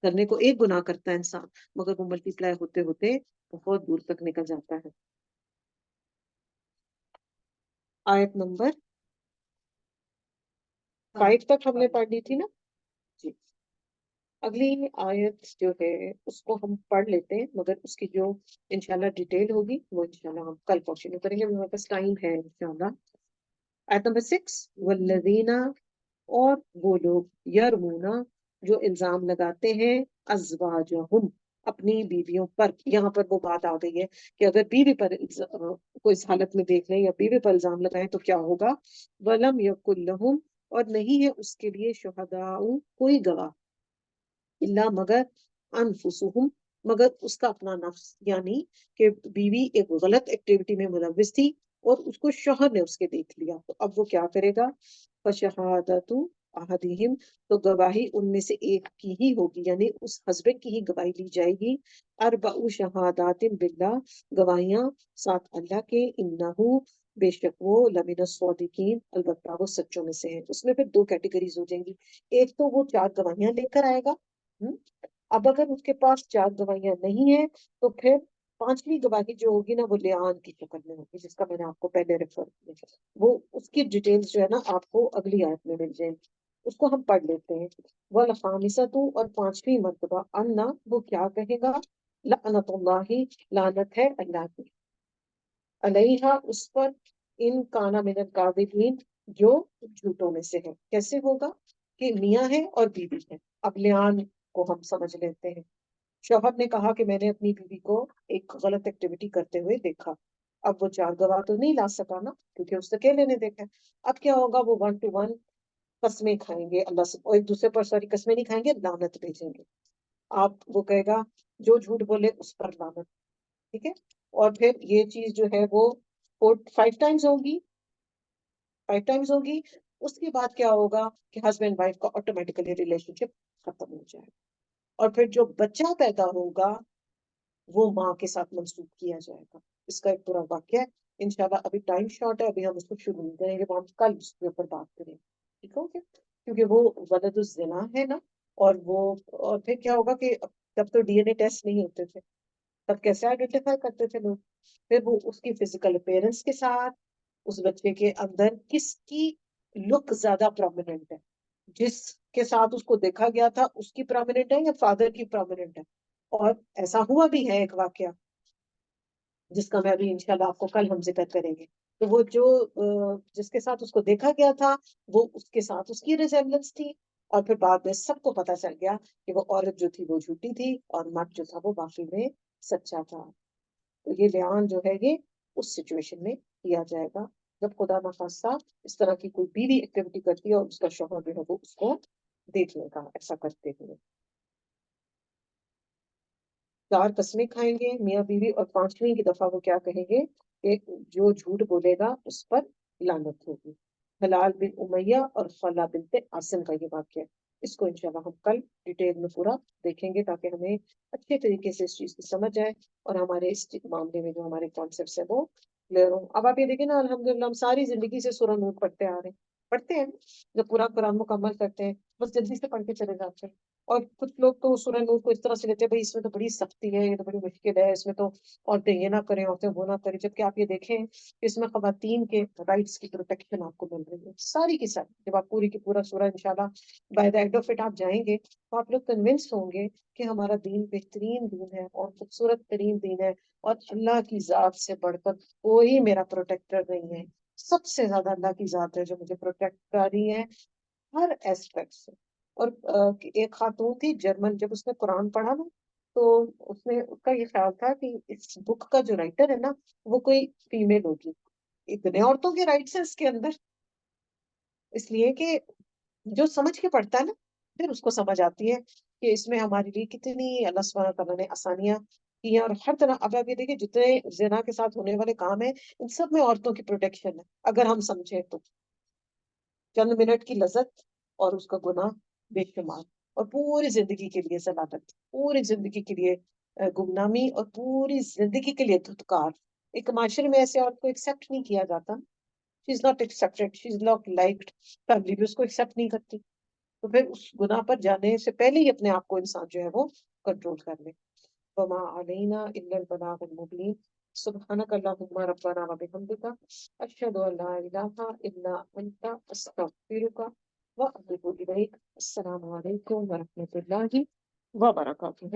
کرنے کو ایک گناہ کرتا ہے انسان، مگر وہ ملٹی پلائی ہوتے ہوتے بہت دور تک نکل جاتا ہے۔ آیت نمبر 5 تک ہم نے پڑھ لی تھی نا جی۔ اگلی آیت جو ہے اس کو ہم پڑھ لیتے ہیں، مگر اس کی جو انشاءاللہ ڈیٹیل ہوگی وہ انشاءاللہ ہم کل کنٹینیو کریں گے، ہمارے پاس ٹائم ہے انشاءاللہ۔ آیت نمبر 6، والذین، اور وہ لوگ، یرمونا، جو الزام لگاتے ہیں، ازواجہم، اپنی بیویوں پر۔ یہاں پر وہ بات آ گئی ہے کہ اگر بیوی پر کوئی اس حالت میں دیکھ لیں یا بیوی پر الزام لگائیں تو کیا ہوگا؟ ولم یکن لہم، اور نہیں ہے اس کے لیے، شہداء، کوئی گواہ، اللہ، مگر انفسہم، مگر اس کا اپنا نفس، یعنی کہ بیوی ایک غلط ایکٹیویٹی میں ملوث تھی اور اس کو شوہر نے اس کے دیکھ لیا، تو اب وہ کیا کرے گا؟ فشہادت احدہم، تو گواہی ان میں سے ایک کی ہی ہوگی، یعنی اس ہسبینڈ کی ہی گواہی لی جائے گی۔ اربع شہادات باللہ، گواہیاں ساتھ اللہ کے، انہو، بے شک وہ، لمن الصادقین، البتہ وہ سچوں میں سے ہیں۔ اس میں پھر دو کیٹیگریز ہو جائیں گی، ایک تو وہ چار گواہیاں لے کر آئے گا، اب اگر اس کے پاس چار گواہیاں نہیں ہیں تو پھر پانچویں گواہی جو ہوگی نا وہ لیان کی شکل میں ہوگی، جس کا میں نے آپ کو پہلے ریفر کیا، وہ اس کی ڈیٹیلز جو ہے نا آپ کو اگلی آیت میں مل جائیں گی، اس کو ہم پڑھ لیتے ہیں۔ والخامسۃ، اور پانچویں مرتبہ، انا، وہ کیا کہے گا؟ لعنت اللہ، لعنت ہے اللہ کی، علیہا، اس پر، ان کانا من الکاذبین، جو جھوٹوں میں سے ہے۔ کیسے ہوگا؟ کہ میاں ہے اور بیوی ہے، اب لیان کو ہم سمجھ لیتے ہیں۔ شوہر نے کہا کہ میں نے اپنی بیوی کو ایک غلط ایکٹیویٹی کرتے ہوئے دیکھا، اب وہ چار گواہ تو نہیں لا سکا نا، کیونکہ اس اکیلے نے دیکھا۔ اب کیا ہوگا؟ وہ 1 to 1 قسمیں کھائیں گے اللہ سے، اور ایک دوسرے پر سوری قسمیں نہیں کھائیں گے، لعنت بھیجیں گے۔ آپ وہ کہے گا جو جھوٹ بولے اس پر لعنت، ٹھیک ہے؟ اور پھر یہ چیز جو ہے وہ 5 ٹائمز ہوگی، 5 ٹائمز ہوگی۔ اس کے بعد کیا ہوگا کہ ہسبینڈ وائف کا آٹومیٹیکلی ریلیشن شپ ختم ہو جائے گا، اور پھر جو بچہ پیدا ہوگا وہ ماں کے ساتھ منسوخ کیا جائے گا۔ اس کا ایک پورا واقعہ ہے، انشاءاللہ ابھی ٹائم شارٹ ہے، ابھی ہم اس کو شروع نہیں کریں گے، وہ ہم کل اس کے اوپر بات کریں گے، ٹھیک ہے؟ اوکے، کیونکہ وہ ولد الزنا ہے نا، اور پھر کیا ہوگا کہ تب تو ڈی این اے ٹیسٹ نہیں ہوتے تھے، تب کیسے آئیڈینٹیفائی کرتے تھے لوگ؟ پھر وہ اس کی فزیکل اپیرنس کے ساتھ اس بچے کے اندر کس کی لک زیادہ پرومیننٹ ہے، جس کے ساتھ اس کو دیکھا گیا تھا اس کی پرومیننٹ ہے یا فادر کی پرومیننٹ ہے؟ اور ایسا ہوا بھی ہے ایک واقعہ جس کا میں ابھی انشاءاللہ آپ کو کل ہم ذکر کریں گے، تو وہ جو جس کے ساتھ اس کو دیکھا گیا تھا وہ اس کے ساتھ اس کی ریزیمبلنس تھی، اور پھر بعد میں سب کو پتا چل گیا کہ وہ عورت جو تھی وہ جھوٹی تھی اور مرد جو تھا وہ واقعی میں سچا تھا۔ تو یہ لیان جو ہے یہ اس سچویشن میں کیا جائے گا جب خدا نخواستہ اس طرح کی کوئی بیوی ایکٹیویٹی کرتی ہے اور اس کا شوہر جو ہے وہ اس کو دیکھ لے گا ایسا کرتے ہوئے۔ 4 قسمیں کھائیں گے میاں بیوی، اور پانچویں کی دفعہ وہ کیا کہیں گے کہ جو جھوٹ بولے گا اس پر لعنت ہوگی۔ ہلال بن امیہ اور خلا بنت عاصم کا یہ واقعہ ہے، اس کو انشاءاللہ ہم کل ڈیٹیل میں پورا دیکھیں گے تاکہ ہمیں اچھے طریقے سے اس چیز کی سمجھ آئے اور ہمارے اس معاملے میں جو ہمارے کانسیپٹس ہیں وہ کلیئر ہوں۔ اب آپ یہ دیکھیں نا، الحمدللہ ہم ساری زندگی سے سورہ نور پڑھتے آ رہے ہیں، پڑھتے ہیں جب پورا قرآن مکمل کرتے ہیں بس جلدی سے پڑھ کے چلے جاتے ہیں، اور کچھ لوگ تو سورہ نور کو اس طرح سے لیتے ہیں بھائی اس میں تو بڑی سختی ہے، یہ تو بڑی مشکل ہے، اس میں تو عورتیں یہ نہ کریں، عورتیں وہ نہ کریں، جبکہ آپ یہ دیکھیں کہ اس میں خواتین کے رائٹس کی پروٹیکشن آپ کو مل رہی ہے ساری کی ساری۔ جب آپ پوری کی پورا سورہ انشاءاللہ by the end of it آپ جائیں گے تو آپ لوگ کنونس ہوں گے کہ ہمارا دین بہترین دین ہے اور خوبصورت ترین دین ہے، اور اللہ کی ذات سے بڑھ کر کوئی میرا پروٹیکٹر نہیں ہے، سب سے زیادہ اللہ کی ذات ہے جو مجھے پروٹیکٹ کر رہی ہے ہر ایسپیکٹ سے. اور ایک خاتون تھی جرمن، جب اس نے قرآن پڑھا نا تو اس کا یہ خیال تھا کہ اس بک کا جو رائٹر ہے نا وہ کوئی فیمیل ہوگی. اتنے عورتوں کے رائٹس ہیں اس کے اندر، اس لیے کہ جو سمجھ کے پڑھتا ہے نا پھر اس کو سمجھ آتی ہے کہ اس میں ہمارے لیے کتنی اللہ سبحانہ تعالیٰ نے آسانیاں کی ہیں. اور ہر طرح اب آپ یہ دیکھیں جتنے زنا کے ساتھ ہونے والے کام ہیں ان سب میں عورتوں کی پروٹیکشن ہے اگر ہم سمجھیں تو. چند منٹ کی لذت اور اس کا گناہ بے شمار، اور پوری زندگی کے لیے ضلالت، پوری زندگی کے لیے گمنامی، اور پوری زندگی کے لیے دھتکار. ایک معاشرے میں ایسے عورت کو ایکسیپٹ نہیں کیا جاتا. She is not accepted, she is not liked. Family بھی اس کو ایکسیپٹ نہیں کرتی. تو پھر اس گناہ پر جانے سے پہلے ہی اپنے آپ کو انسان جو ہے وہ کنٹرول کر لے. وما علینا الا البلاغ المبین. سبحانک اللہم ربنا وبحمدک، اشہد ان لا الہ الا انت، استغفرک واتوب الیک. السلام علیکم ورحمۃ اللہ وبرکاتہ.